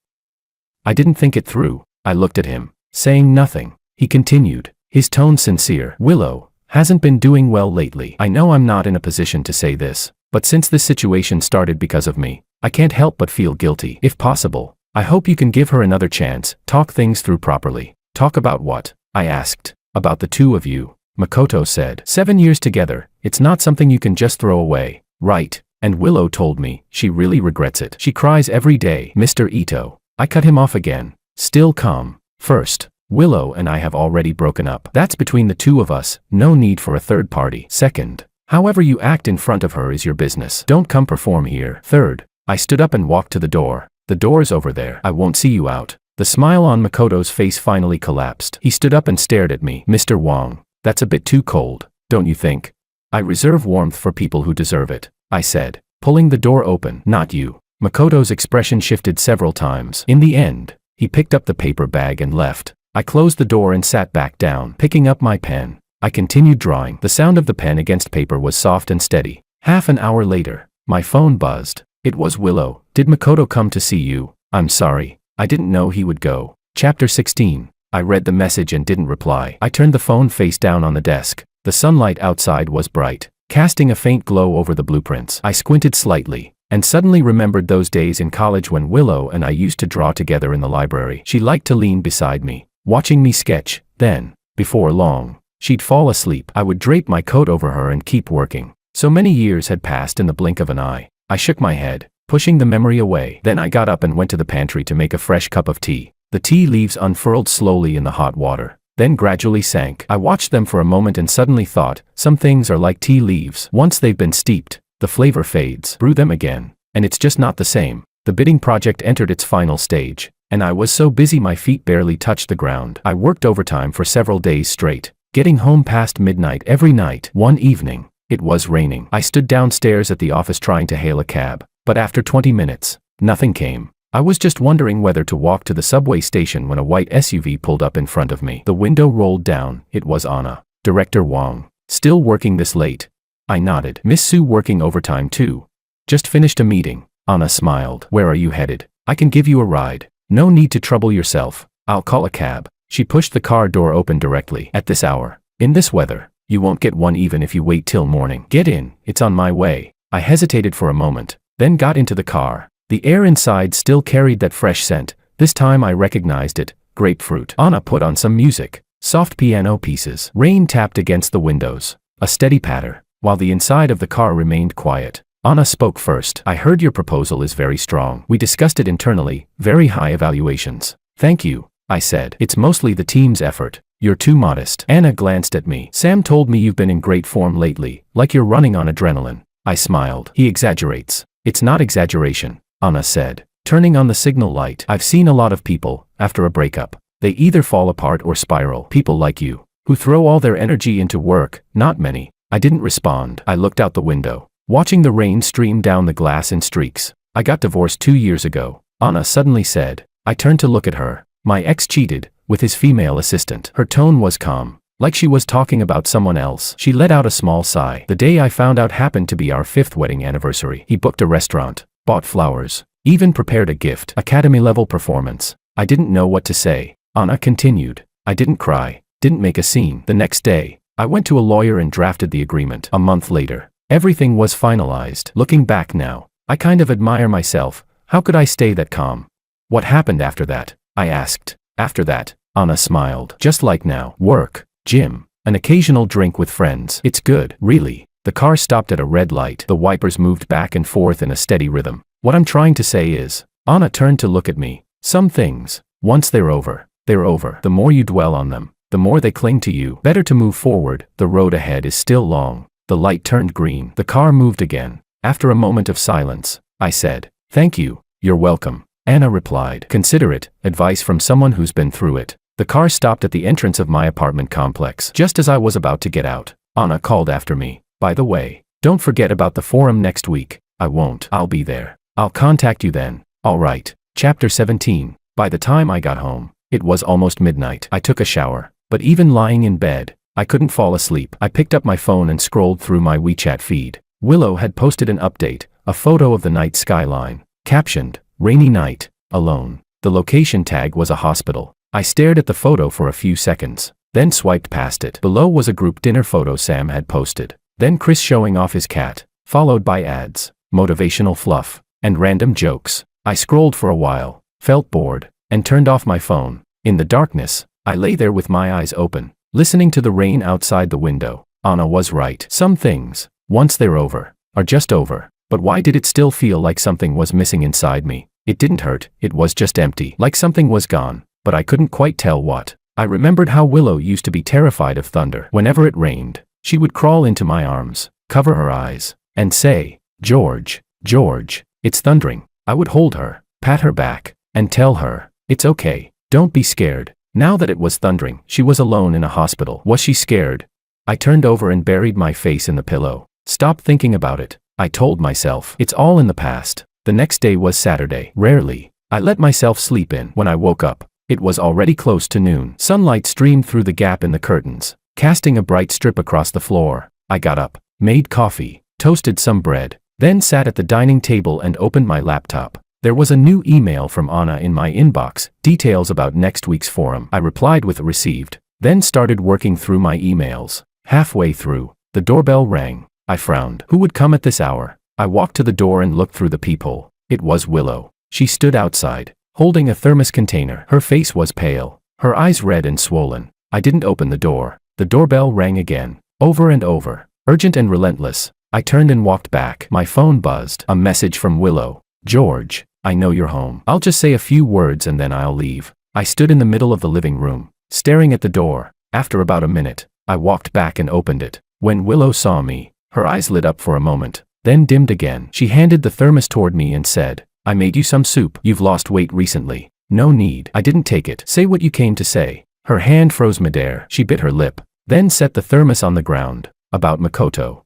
I didn't think it through." I looked at him, saying nothing. He continued, his tone sincere. "Willow hasn't been doing well lately. I know I'm not in a position to say this, but since this situation started because of me, I can't help but feel guilty. If possible, I hope you can give her another chance, talk things through properly." "Talk about what?" I asked. "About the two of you," Makoto said. 7 years together, it's not something you can just throw away, right? And Willow told me, she really regrets it. She cries every day." "Mr. Ito." I cut him off again, still calm. "First, Willow and I have already broken up. That's between the two of us, no need for a third party. Second, however you act in front of her is your business. Don't come perform here. Third," I stood up and walked to the door. "The door's over there. I won't see you out." The smile on Makoto's face finally collapsed. He stood up and stared at me. "Mr. Wong, that's a bit too cold, don't you think?" "I reserve warmth for people who deserve it," I said, pulling the door open. "Not you." Makoto's expression shifted several times. In the end, he picked up the paper bag and left. I closed the door and sat back down, picking up my pen. I continued drawing. The sound of the pen against paper was soft and steady. Half an hour later, my phone buzzed. It was Willow. "Did Makoto come to see you?" "I'm sorry. I didn't know he would go." Chapter 16. I read the message and didn't reply. I turned the phone face down on the desk. The sunlight outside was bright, casting a faint glow over the blueprints. I squinted slightly, and suddenly remembered those days in college when Willow and I used to draw together in the library. She liked to lean beside me, watching me sketch. Then, before long, she'd fall asleep. I would drape my coat over her and keep working. So many years had passed in the blink of an eye. I shook my head, pushing the memory away. Then I got up and went to the pantry to make a fresh cup of tea. The tea leaves unfurled slowly in the hot water, then gradually sank. I watched them for a moment and suddenly thought, some things are like tea leaves. Once they've been steeped, the flavor fades. Brew them again, and it's just not the same. The bidding project entered its final stage, and I was so busy my feet barely touched the ground. I worked overtime for several days straight, getting home past midnight every night. One evening, it was raining. I stood downstairs at the office trying to hail a cab, but after 20 minutes, nothing came. I was just wondering whether to walk to the subway station when a white SUV pulled up in front of me. The window rolled down. It was Anna. Director Wong. Still working this late? I nodded. Miss Sue working overtime too? Just finished a meeting. Anna smiled. Where are you headed? I can give you a ride. No need to trouble yourself. I'll call a cab. She pushed the car door open directly. At this hour, in this weather, you won't get one even if you wait till morning. Get in. It's on my way. I hesitated for a moment, then got into the car. The air inside still carried that fresh scent. This time I recognized it. Grapefruit. Anna put on some music. Soft piano pieces. Rain tapped against the windows. A steady patter, while the inside of the car remained quiet. Anna spoke first. I heard your proposal is very strong. We discussed it internally. Very high evaluations. Thank you, I said. It's mostly the team's effort. You're too modest. Anna glanced at me. Sam told me you've been in great form lately, like you're running on adrenaline. I smiled. He exaggerates. It's not exaggeration, Anna said, turning on the signal light. I've seen a lot of people, after a breakup. They either fall apart or spiral. People like you, who throw all their energy into work, not many. I didn't respond. I looked out the window, watching the rain stream down the glass in streaks. I got divorced 2 years ago, Anna suddenly said. I turned to look at her. My ex cheated, with his female assistant. Her tone was calm, like she was talking about someone else. She let out a small sigh. The day I found out happened to be our 5th wedding anniversary. He booked a restaurant, bought flowers, even prepared a gift. Academy-level performance. I didn't know what to say. Anna continued. I didn't cry, didn't make a scene. The next day, I went to a lawyer and drafted the agreement. A month later, everything was finalized. Looking back now, I kind of admire myself. How could I stay that calm? What happened after that? I asked. After that, Anna smiled. Just like now. Work, gym, an occasional drink with friends. It's good, really. The car stopped at a red light. The wipers moved back and forth in a steady rhythm. What I'm trying to say is, Anna turned to look at me. Some things, once they're over, they're over. The more you dwell on them, the more they cling to you. Better to move forward. The road ahead is still long. The light turned green. The car moved again. After a moment of silence, I said, thank you. You're welcome. Anna replied. Considerate advice from someone who's been through it. The car stopped at the entrance of my apartment complex. Just as I was about to get out, Anna called after me. By the way, don't forget about the forum next week. I won't. I'll be there. I'll contact you then. All right. Chapter 17. By the time I got home, it was almost midnight. I took a shower, but even lying in bed, I couldn't fall asleep. I picked up my phone and scrolled through my WeChat feed. Willow had posted an update, a photo of the night skyline, captioned, rainy night, alone. The location tag was a hospital. I stared at the photo for a few seconds, then swiped past it. Below was a group dinner photo Sam had posted. Then Chris showing off his cat, followed by ads, motivational fluff, and random jokes. I scrolled for a while, felt bored, and turned off my phone. In the darkness, I lay there with my eyes open, listening to the rain outside the window. Anna was right. Some things, once they're over, are just over. But why did it still feel like something was missing inside me? It didn't hurt, it was just empty. Like something was gone, but I couldn't quite tell what. I remembered how Willow used to be terrified of thunder. Whenever it rained, she would crawl into my arms, cover her eyes, and say, George, George, it's thundering. I would hold her, pat her back, and tell her, it's okay, don't be scared. Now that it was thundering, she was alone in a hospital. Was she scared? I turned over and buried my face in the pillow. Stop thinking about it, I told myself. It's all in the past. The next day was Saturday. Rarely, I let myself sleep in. When I woke up, it was already close to noon. Sunlight streamed through the gap in the curtains, casting a bright strip across the floor. I got up, made coffee, toasted some bread, then sat at the dining table and opened my laptop. There was a new email from Anna in my inbox, details about next week's forum. I replied with received, then started working through my emails. Halfway through, the doorbell rang. I frowned. Who would come at this hour? I walked to the door and looked through the peephole. It was Willow. She stood outside, holding a thermos container. Her face was pale, her eyes red and swollen. I didn't open the door. The doorbell rang again, over and over, urgent and relentless. I turned and walked back. My phone buzzed. A message from Willow. George, I know you're home. I'll just say a few words and then I'll leave. I stood in the middle of the living room, staring at the door. After about a minute, I walked back and opened it. When Willow saw me, her eyes lit up for a moment, then dimmed again. She handed the thermos toward me and said, I made you some soup. You've lost weight recently. No need. I didn't take it. Say what you came to say. Her hand froze midair. She bit her lip, then set the thermos on the ground. About Makoto.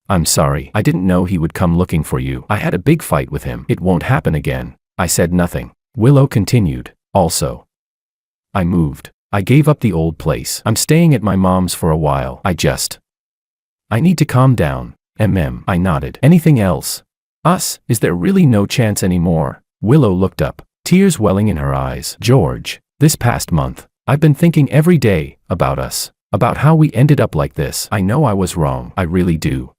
I'm sorry. I didn't know he would come looking for you. I had a big fight with him. It won't happen again. I said nothing. Willow continued. Also, I moved. I gave up the old place. I'm staying at my mom's for a while. I need to calm down. I nodded. Anything else? Us? Is there really no chance anymore? Willow looked up, tears welling in her eyes. George, this past month, I've been thinking every day about us, about how we ended up like this. I know I was wrong. I really do.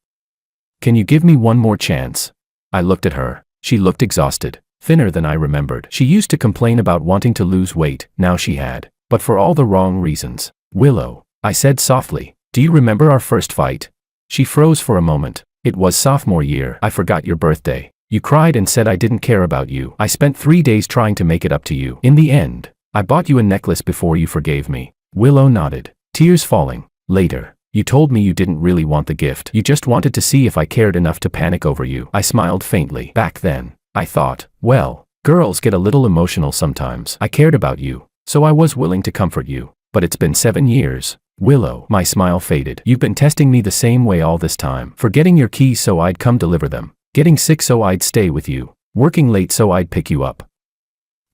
Can you give me one more chance? I looked at her. She looked exhausted, thinner than I remembered. She used to complain about wanting to lose weight. Now she had, but for all the wrong reasons. Willow, I said softly, do you remember our first fight? She froze for a moment. It was sophomore year. I forgot your birthday. You cried and said I didn't care about you. I spent 3 days trying to make it up to you. In the end, I bought you a necklace before you forgave me. Willow nodded, tears falling. Later, you told me you didn't really want the gift. You just wanted to see if I cared enough to panic over you. I smiled faintly. Back then, I thought, well, girls get a little emotional sometimes. I cared about you, so I was willing to comfort you. But it's been 7 years. Willow, my smile faded. You've been testing me the same way all this time. Forgetting your keys so I'd come deliver them. Getting sick so I'd stay with you. Working late so I'd pick you up.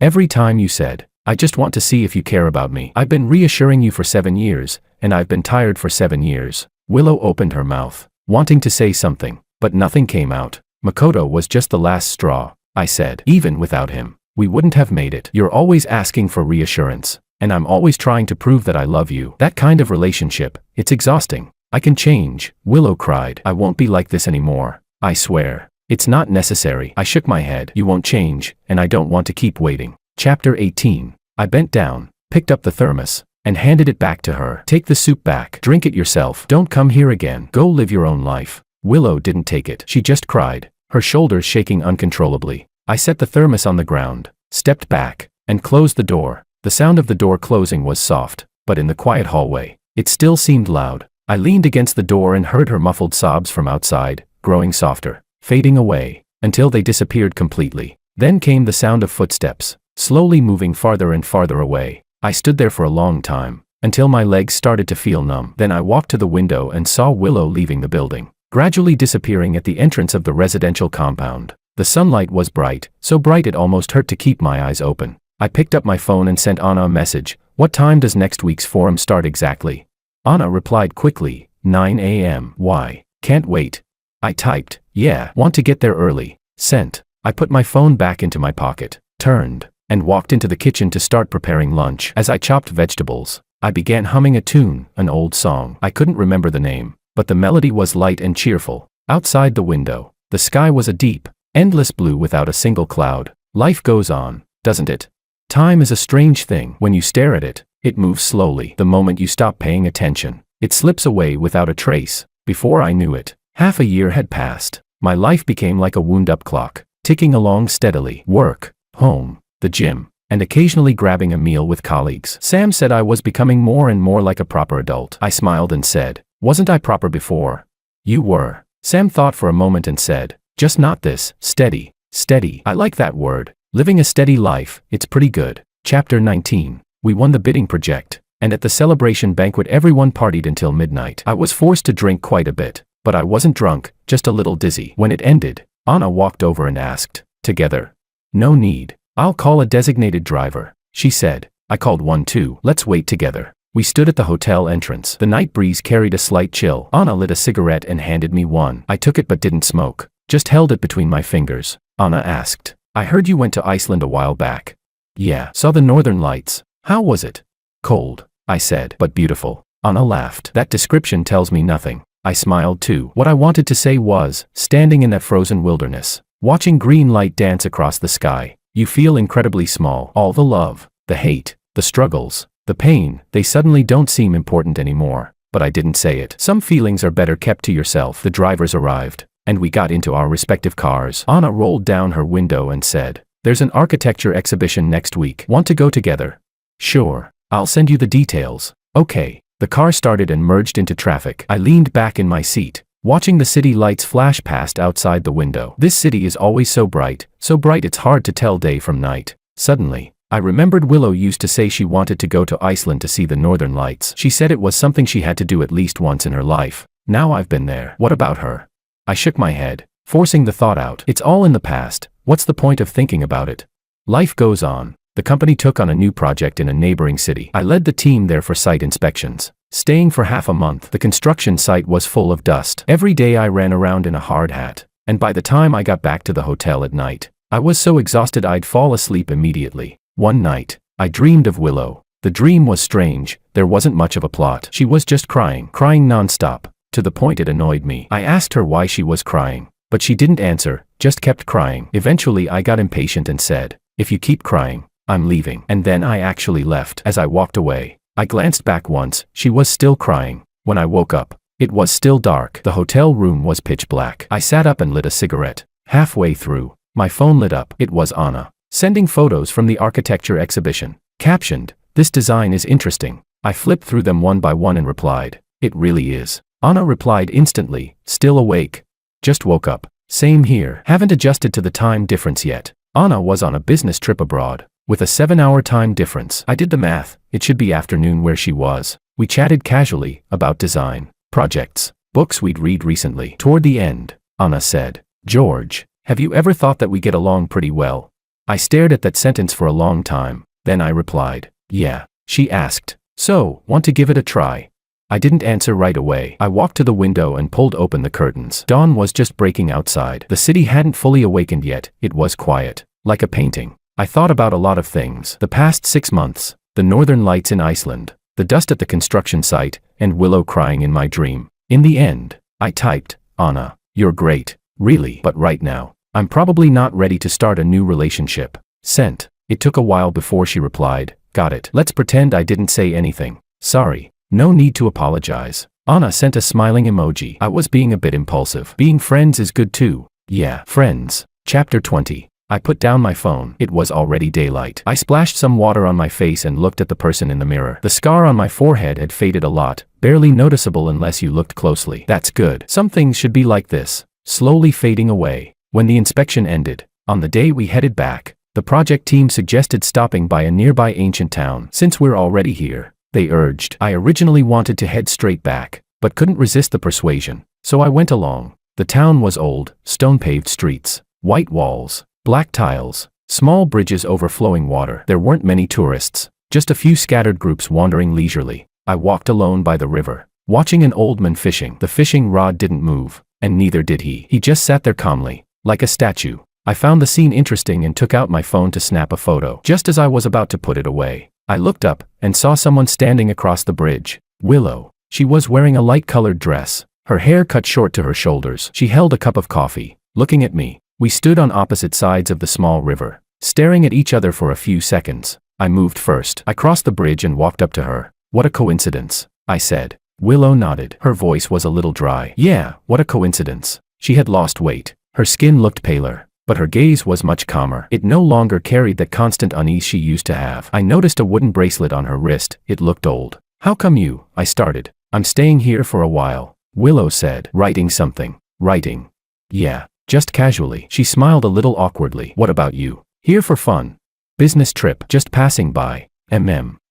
Every time you said, I just want to see if you care about me. I've been reassuring you for 7 years, and I've been tired for 7 years. Willow opened her mouth, wanting to say something, but nothing came out. Makoto was just the last straw, I said. Even without him, we wouldn't have made it. You're always asking for reassurance, and I'm always trying to prove that I love you. That kind of relationship, it's exhausting. I can change, Willow cried. I won't be like this anymore. I swear. It's not necessary. I shook my head. You won't change, and I don't want to keep waiting. Chapter 18. I bent down, picked up the thermos, and handed it back to her. Take the soup back. Drink it yourself. Don't come here again. Go live your own life. Willow didn't take it. She just cried, her shoulders shaking uncontrollably. I set the thermos on the ground, stepped back, and closed the door. The sound of the door closing was soft, but in the quiet hallway, it still seemed loud. I leaned against the door and heard her muffled sobs from outside, growing softer, fading away, until they disappeared completely. Then came the sound of footsteps, slowly moving farther and farther away. I stood there for a long time, until my legs started to feel numb. Then I walked to the window and saw Willow leaving the building, gradually disappearing at the entrance of the residential compound. The sunlight was bright, so bright it almost hurt to keep my eyes open. I picked up my phone and sent Anna a message. What time does next week's forum start exactly? Anna replied quickly, 9 a.m. Why? Can't wait. I typed, yeah, want to get there early. Sent. I put my phone back into my pocket, turned, and walked into the kitchen to start preparing lunch. As I chopped vegetables, I began humming a tune, an old song. I couldn't remember the name, but the melody was light and cheerful. Outside the window, the sky was a deep, endless blue without a single cloud. Life goes on, doesn't it? Time is a strange thing. When you stare at it, it moves slowly. The moment you stop paying attention, it slips away without a trace. Before I knew it, half a year had passed. My life became like a wound-up clock, ticking along steadily. Work, home, the gym, and occasionally grabbing a meal with colleagues. Sam said I was becoming more and more like a proper adult. I smiled and said, wasn't I proper before? You were. Sam thought for a moment and said, just not this. Steady. Steady. I like that word. Living a steady life, it's pretty good. Chapter 19. We won the bidding project, and at the celebration banquet everyone partied until midnight. I was forced to drink quite a bit, but I wasn't drunk, just a little dizzy. When it ended, Anna walked over and asked, together? No need. I'll call a designated driver, she said. I called one too. Let's wait together. We stood at the hotel entrance. The night breeze carried a slight chill. Anna lit a cigarette and handed me one. I took it but didn't smoke, just held it between my fingers. Anna asked, I heard you went to Iceland a while back. Yeah, saw the northern lights. How was it? Cold, I said, but beautiful. Anna laughed. That description tells me nothing. I smiled too. What I wanted to say was, standing in that frozen wilderness, watching green light dance across the sky, you feel incredibly small. All the love, the hate, the struggles, the pain, they suddenly don't seem important anymore. But I didn't say it. Some feelings are better kept to yourself. The drivers arrived, and we got into our respective cars. Anna rolled down her window and said, "There's an architecture exhibition next week. Want to go together?" "Sure. I'll send you the details." "Okay." The car started and merged into traffic. I leaned back in my seat, watching the city lights flash past outside the window. This city is always so bright it's hard to tell day from night. Suddenly, I remembered Willow used to say she wanted to go to Iceland to see the northern lights. She said it was something she had to do at least once in her life. Now I've been there. What about her? I shook my head, forcing the thought out. It's all in the past. What's the point of thinking about it? Life goes on. The company took on a new project in a neighboring city. I led the team there for site inspections. Staying for half a month, the construction site was full of dust. Every day I ran around in a hard hat, and by the time I got back to the hotel at night, I was so exhausted I'd fall asleep immediately. One night, I dreamed of Willow. The dream was strange. There wasn't much of a plot. She was just crying nonstop, to the point it annoyed me. I asked her why she was crying, but she didn't answer, just kept crying. Eventually I got impatient and said, "If you keep crying, I'm leaving." And then I actually left. As I walked away, I glanced back once. She was still crying. When I woke up, it was still dark. The hotel room was pitch black. I sat up and lit a cigarette. Halfway through, my phone lit up. It was Anna, sending photos from the architecture exhibition. Captioned, "This design is interesting." I flipped through them one by one and replied, "It really is." Anna replied instantly, "Still awake? Just woke up." "Same here. Haven't adjusted to the time difference yet." Anna was on a business trip abroad, with a 7-hour time difference. I did the math. It should be afternoon where she was. We chatted casually about design, projects, books we'd read recently. Toward the end, Anna said, "George, have you ever thought that we get along pretty well?" I stared at that sentence for a long time. Then I replied, "Yeah." She asked, "So, want to give it a try?" I didn't answer right away. I walked to the window and pulled open the curtains. Dawn was just breaking outside. The city hadn't fully awakened yet. It was quiet, like a painting. I thought about a lot of things. The past 6 months, the northern lights in Iceland, the dust at the construction site, and Willow crying in my dream. In the end, I typed, "Anna, you're great, really, but right now, I'm probably not ready to start a new relationship." Sent. It took a while before she replied, "Got it. Let's pretend I didn't say anything. Sorry. No need to apologize." Anna sent a smiling emoji. I was being a bit impulsive. Being friends is good too. Yeah, friends. Chapter 20. I put down my phone. It was already daylight. I splashed some water on my face and looked at the person in the mirror. The scar on my forehead had faded a lot, barely noticeable unless you looked closely. That's good. Some things should be like this, slowly fading away. When the inspection ended, on the day we headed back, the project team suggested stopping by a nearby ancient town. Since we're already here, they urged. I originally wanted to head straight back, but couldn't resist the persuasion, so I went along. The town was old, stone-paved streets, white walls, black tiles, small bridges overflowing water. There weren't many tourists, just a few scattered groups wandering leisurely. I walked alone by the river, watching an old man fishing. The fishing rod didn't move, and neither did he. He just sat there calmly, like a statue. I found the scene interesting and took out my phone to snap a photo. Just as I was about to put it away, I looked up and saw someone standing across the bridge. Willow. She was wearing a light-colored dress, her hair cut short to her shoulders. She held a cup of coffee, looking at me. We stood on opposite sides of the small river, staring at each other for a few seconds. I moved first. I crossed the bridge and walked up to her. "What a coincidence," I said. Willow nodded. Her voice was a little dry. "Yeah, what a coincidence." She had lost weight. Her skin looked paler, but her gaze was much calmer. It no longer carried that constant unease she used to have. I noticed a wooden bracelet on her wrist. It looked old. "How come you?" I started. "I'm staying here for a while," Willow said. "Writing something." "Writing?" "Yeah, just casually." She smiled a little awkwardly. "What about you?" "Here for fun." "Business trip." "Just passing by."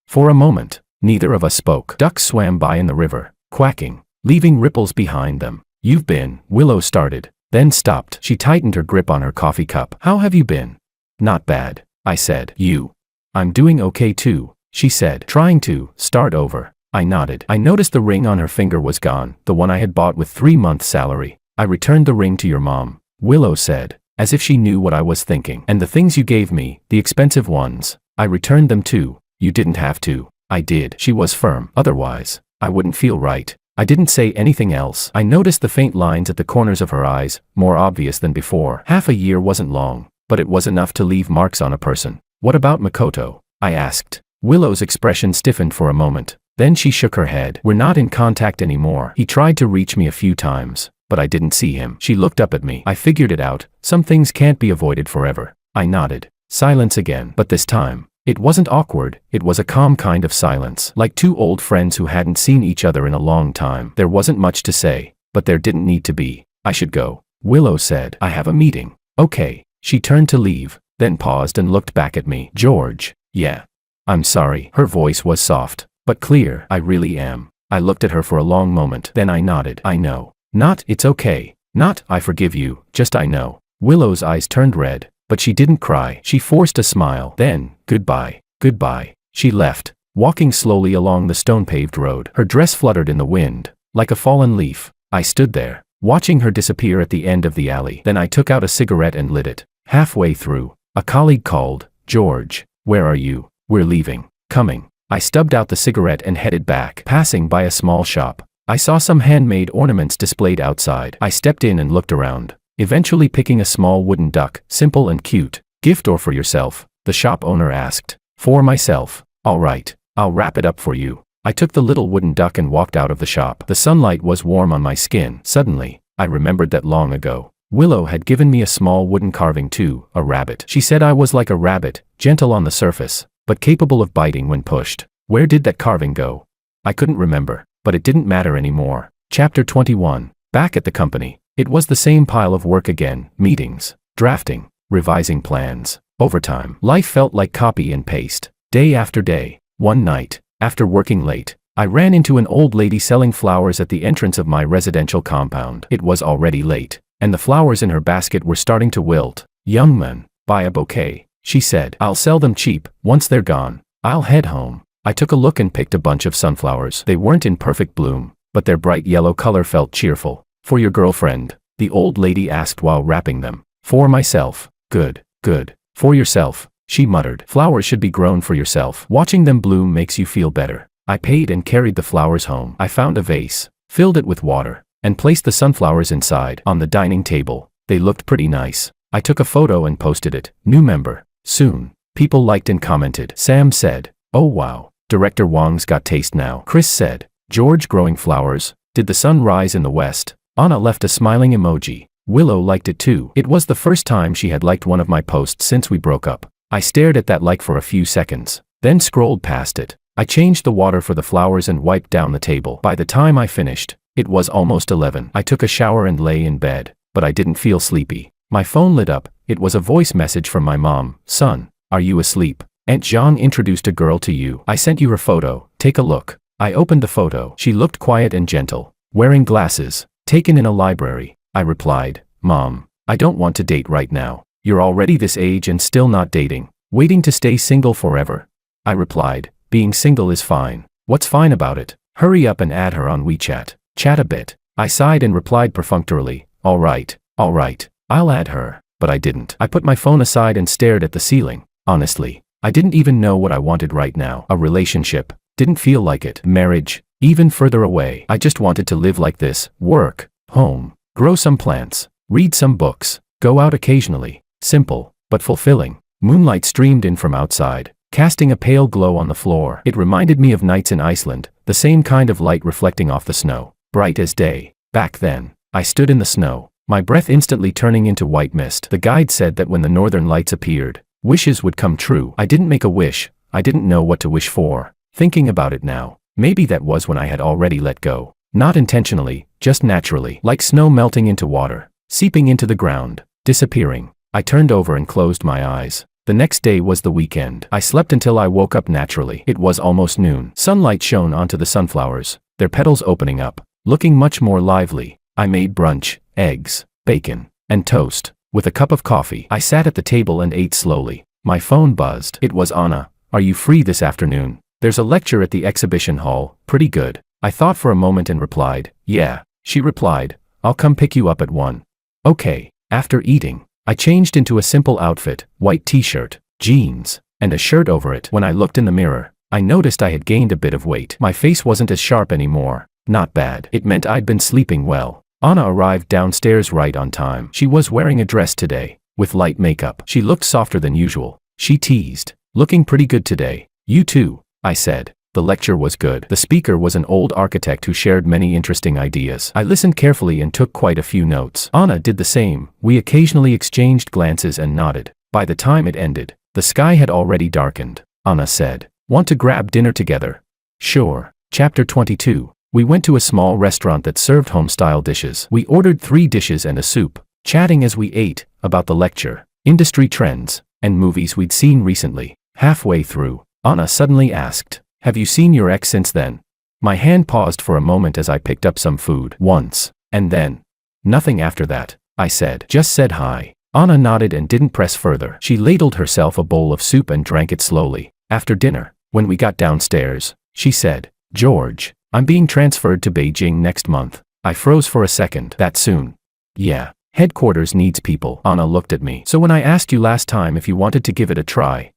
For a moment, neither of us spoke. Ducks swam by in the river, quacking, leaving ripples behind them. "You've been," Willow started, then stopped. She tightened her grip on her coffee cup. "How have you been?" "Not bad," I said. "You?" "I'm doing okay too," she said, trying to start over. I nodded. I noticed the ring on her finger was gone, the one I had bought with 3 months' salary. "I returned the ring to your mom," Willow said, as if she knew what I was thinking. And the things you gave me, the expensive ones, I returned them too. You didn't have to. I did. She was firm. Otherwise, I wouldn't feel right. I didn't say anything else. I noticed the faint lines at the corners of her eyes, more obvious than before. Half a year wasn't long, but it was enough to leave marks on a person. What about Makoto? I asked. Willow's expression stiffened for a moment. Then she shook her head. We're not in contact anymore. He tried to reach me a few times, but I didn't see him. She looked up at me. I figured it out. Some things can't be avoided forever. I nodded. Silence again. But this time, it wasn't awkward. It was a calm kind of silence, like two old friends who hadn't seen each other in a long time. There wasn't much to say, but there didn't need to be. I should go. Willow said. I have a meeting. Okay. She turned to leave, then paused and looked back at me. George. Yeah. I'm sorry. Her voice was soft, but clear. I really am. I looked at her for a long moment. Then I nodded. I know. Not, it's okay. Not, I forgive you. Just I know. Willow's eyes turned red, but she didn't cry. She forced a smile. Then, goodbye. Goodbye. She left, walking slowly along the stone-paved road. Her dress fluttered in the wind, like a fallen leaf. I stood there, watching her disappear at the end of the alley. Then I took out a cigarette and lit it. Halfway through, a colleague called. George, where are you? We're leaving. Coming. I stubbed out the cigarette and headed back. Passing by a small shop, I saw some handmade ornaments displayed outside. I stepped in and looked around, eventually picking a small wooden duck, simple and cute. Gift or for yourself? The shop owner asked. For myself. All right, I'll wrap it up for you. I took the little wooden duck and walked out of the shop. The sunlight was warm on my skin. Suddenly, I remembered that long ago, Willow had given me a small wooden carving too, a rabbit. She said I was like a rabbit, gentle on the surface, but capable of biting when pushed. Where did that carving go? I couldn't remember, but it didn't matter anymore. Chapter 21. Back at the company. It was the same pile of work again. Meetings, drafting, revising plans, overtime. Life felt like copy and paste, day after day. One night, after working late, I ran into an old lady selling flowers at the entrance of my residential compound. It was already late, and the flowers in her basket were starting to wilt. Young man, buy a bouquet, she said. I'll sell them cheap. Once they're gone, I'll head home. I took a look and picked a bunch of sunflowers. They weren't in perfect bloom, but their bright yellow color felt cheerful. For your girlfriend? The old lady asked while wrapping them. For myself. Good, good. For yourself, she muttered. Flowers should be grown for yourself. Watching them bloom makes you feel better. I paid and carried the flowers home. I found a vase, filled it with water, and placed the sunflowers inside. On the dining table, they looked pretty nice. I took a photo and posted it. New member. Soon. People liked and commented. Sam said, oh wow. Director Wong's got taste now. Chris said, George growing flowers. Did the sun rise in the west? Anna left a smiling emoji. Willow liked it too. It was the first time she had liked one of my posts since we broke up. I stared at that like for a few seconds, then scrolled past it. I changed the water for the flowers and wiped down the table. By the time I finished, it was almost 11. I took a shower and lay in bed, but I didn't feel sleepy. My phone lit up. It was a voice message from my mom. Son, are you asleep? Aunt Zhang introduced a girl to you. I sent you her photo. Take a look. I opened the photo. She looked quiet and gentle, wearing glasses, taken in a library. I replied, Mom, I don't want to date right now. You're already this age and still not dating. Waiting to stay single forever. I replied, being single is fine. What's fine about it? Hurry up and add her on WeChat. Chat a bit. I sighed and replied perfunctorily, all right, I'll add her. But I didn't. I put my phone aside and stared at the ceiling. Honestly, I didn't even know what I wanted right now. A relationship. Didn't feel like it. Marriage. Even further away. I just wanted to live like this. Work. Home. Grow some plants. Read some books. Go out occasionally. Simple, but fulfilling. Moonlight streamed in from outside, casting a pale glow on the floor. It reminded me of nights in Iceland, the same kind of light reflecting off the snow. Bright as day. Back then, I stood in the snow, my breath instantly turning into white mist. The guide said that when the northern lights appeared, wishes would come true. I didn't make a wish. I didn't know what to wish for. Thinking about it now, maybe that was when I had already let go. Not intentionally, just naturally. Like snow melting into water, seeping into the ground, disappearing. I turned over and closed my eyes. The next day was the weekend. I slept until I woke up naturally. It was almost noon. Sunlight shone onto the sunflowers, their petals opening up, looking much more lively. I made brunch, eggs, bacon, and toast. With a cup of coffee, I sat at the table and ate slowly. My phone buzzed. It was Anna. Are you free this afternoon? There's a lecture at the exhibition hall. Pretty good. I thought for a moment and replied, yeah. She replied, I'll come pick you up at 1. Okay. After eating, I changed into a simple outfit, white t-shirt, jeans, and a shirt over it. When I looked in the mirror, I noticed I had gained a bit of weight. My face wasn't as sharp anymore. Not bad. It meant I'd been sleeping well. Anna arrived downstairs right on time. She was wearing a dress today, with light makeup. She looked softer than usual. She teased, "Looking pretty good today." "You too," I said. The lecture was good. The speaker was an old architect who shared many interesting ideas. I listened carefully and took quite a few notes. Anna did the same. We occasionally exchanged glances and nodded. By the time it ended, the sky had already darkened. Anna said, "Want to grab dinner together?" "Sure." Chapter 22. We went to a small restaurant that served home-style dishes. We ordered 3 dishes and a soup, chatting as we ate, about the lecture, industry trends, and movies we'd seen recently. Halfway through, Anna suddenly asked, "Have you seen your ex since then?" My hand paused for a moment as I picked up some food. "Once. And then nothing after that," I said. "Just said hi." Anna nodded and didn't press further. She ladled herself a bowl of soup and drank it slowly. After dinner, when we got downstairs, she said, "George, I'm being transferred to Beijing next month." I froze for a second. "That soon?" "Yeah. Headquarters needs people." Anna looked at me. "So when I asked you last time if you wanted to give it a try,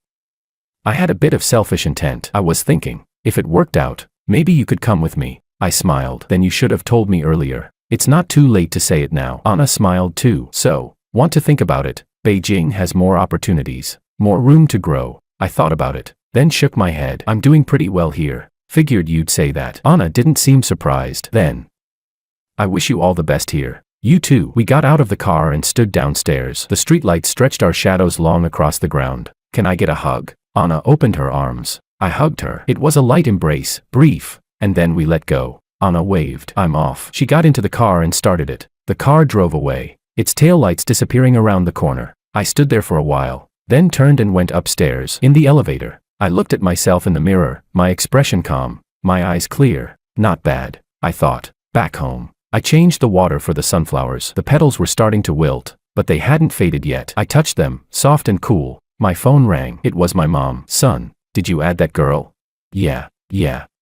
I had a bit of selfish intent. I was thinking, if it worked out, maybe you could come with me." I smiled. "Then you should have told me earlier. It's not too late to say it now." Anna smiled too. "So, want to think about it? Beijing has more opportunities, more room to grow." I thought about it, then shook my head. "I'm doing pretty well here. Figured you'd say that." Anna didn't seem surprised. "Then I wish you all the best here." "You too." We got out of the car and stood downstairs. The streetlights stretched our shadows long across the ground. "Can I get a hug?" Anna opened her arms. I hugged her. It was a light embrace, brief, and then we let go. Anna waved. "I'm off." She got into the car and started it. The car drove away, its taillights disappearing around the corner. I stood there for a while, then turned and went upstairs. In the elevator, I looked at myself in the mirror, my expression calm, my eyes clear. Not bad, I thought. Back home, I changed the water for the sunflowers. The petals were starting to wilt, but they hadn't faded yet. I touched them, soft and cool. My phone rang. It was my mom. "Son, did you add that girl?" Yeah,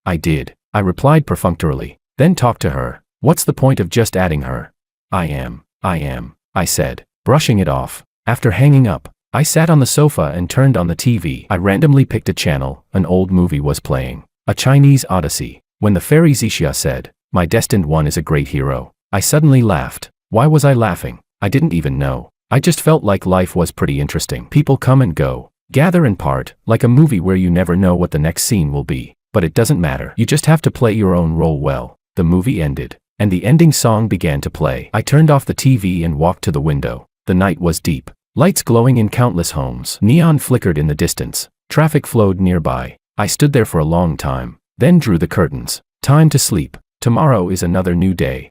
I did," I replied perfunctorily. "Then talk to her. What's the point of just adding her?" I am, I said, brushing it off. After hanging up, I sat on the sofa and turned on the TV. I randomly picked a channel. An old movie was playing, a Chinese odyssey. When the fairy Xixia said, "My destined one is a great hero," I suddenly laughed. Why was I laughing? I didn't even know. I just felt like life was pretty interesting. People come and go, gather and part, like a movie where you never know what the next scene will be. But it doesn't matter. You just have to play your own role well. The movie ended, and the ending song began to play. I turned off the TV and walked to the window. The night was deep. Lights glowing in countless homes. Neon flickered in the distance. Traffic flowed nearby. I stood there for a long time, then drew the curtains. Time to sleep. Tomorrow is another new day.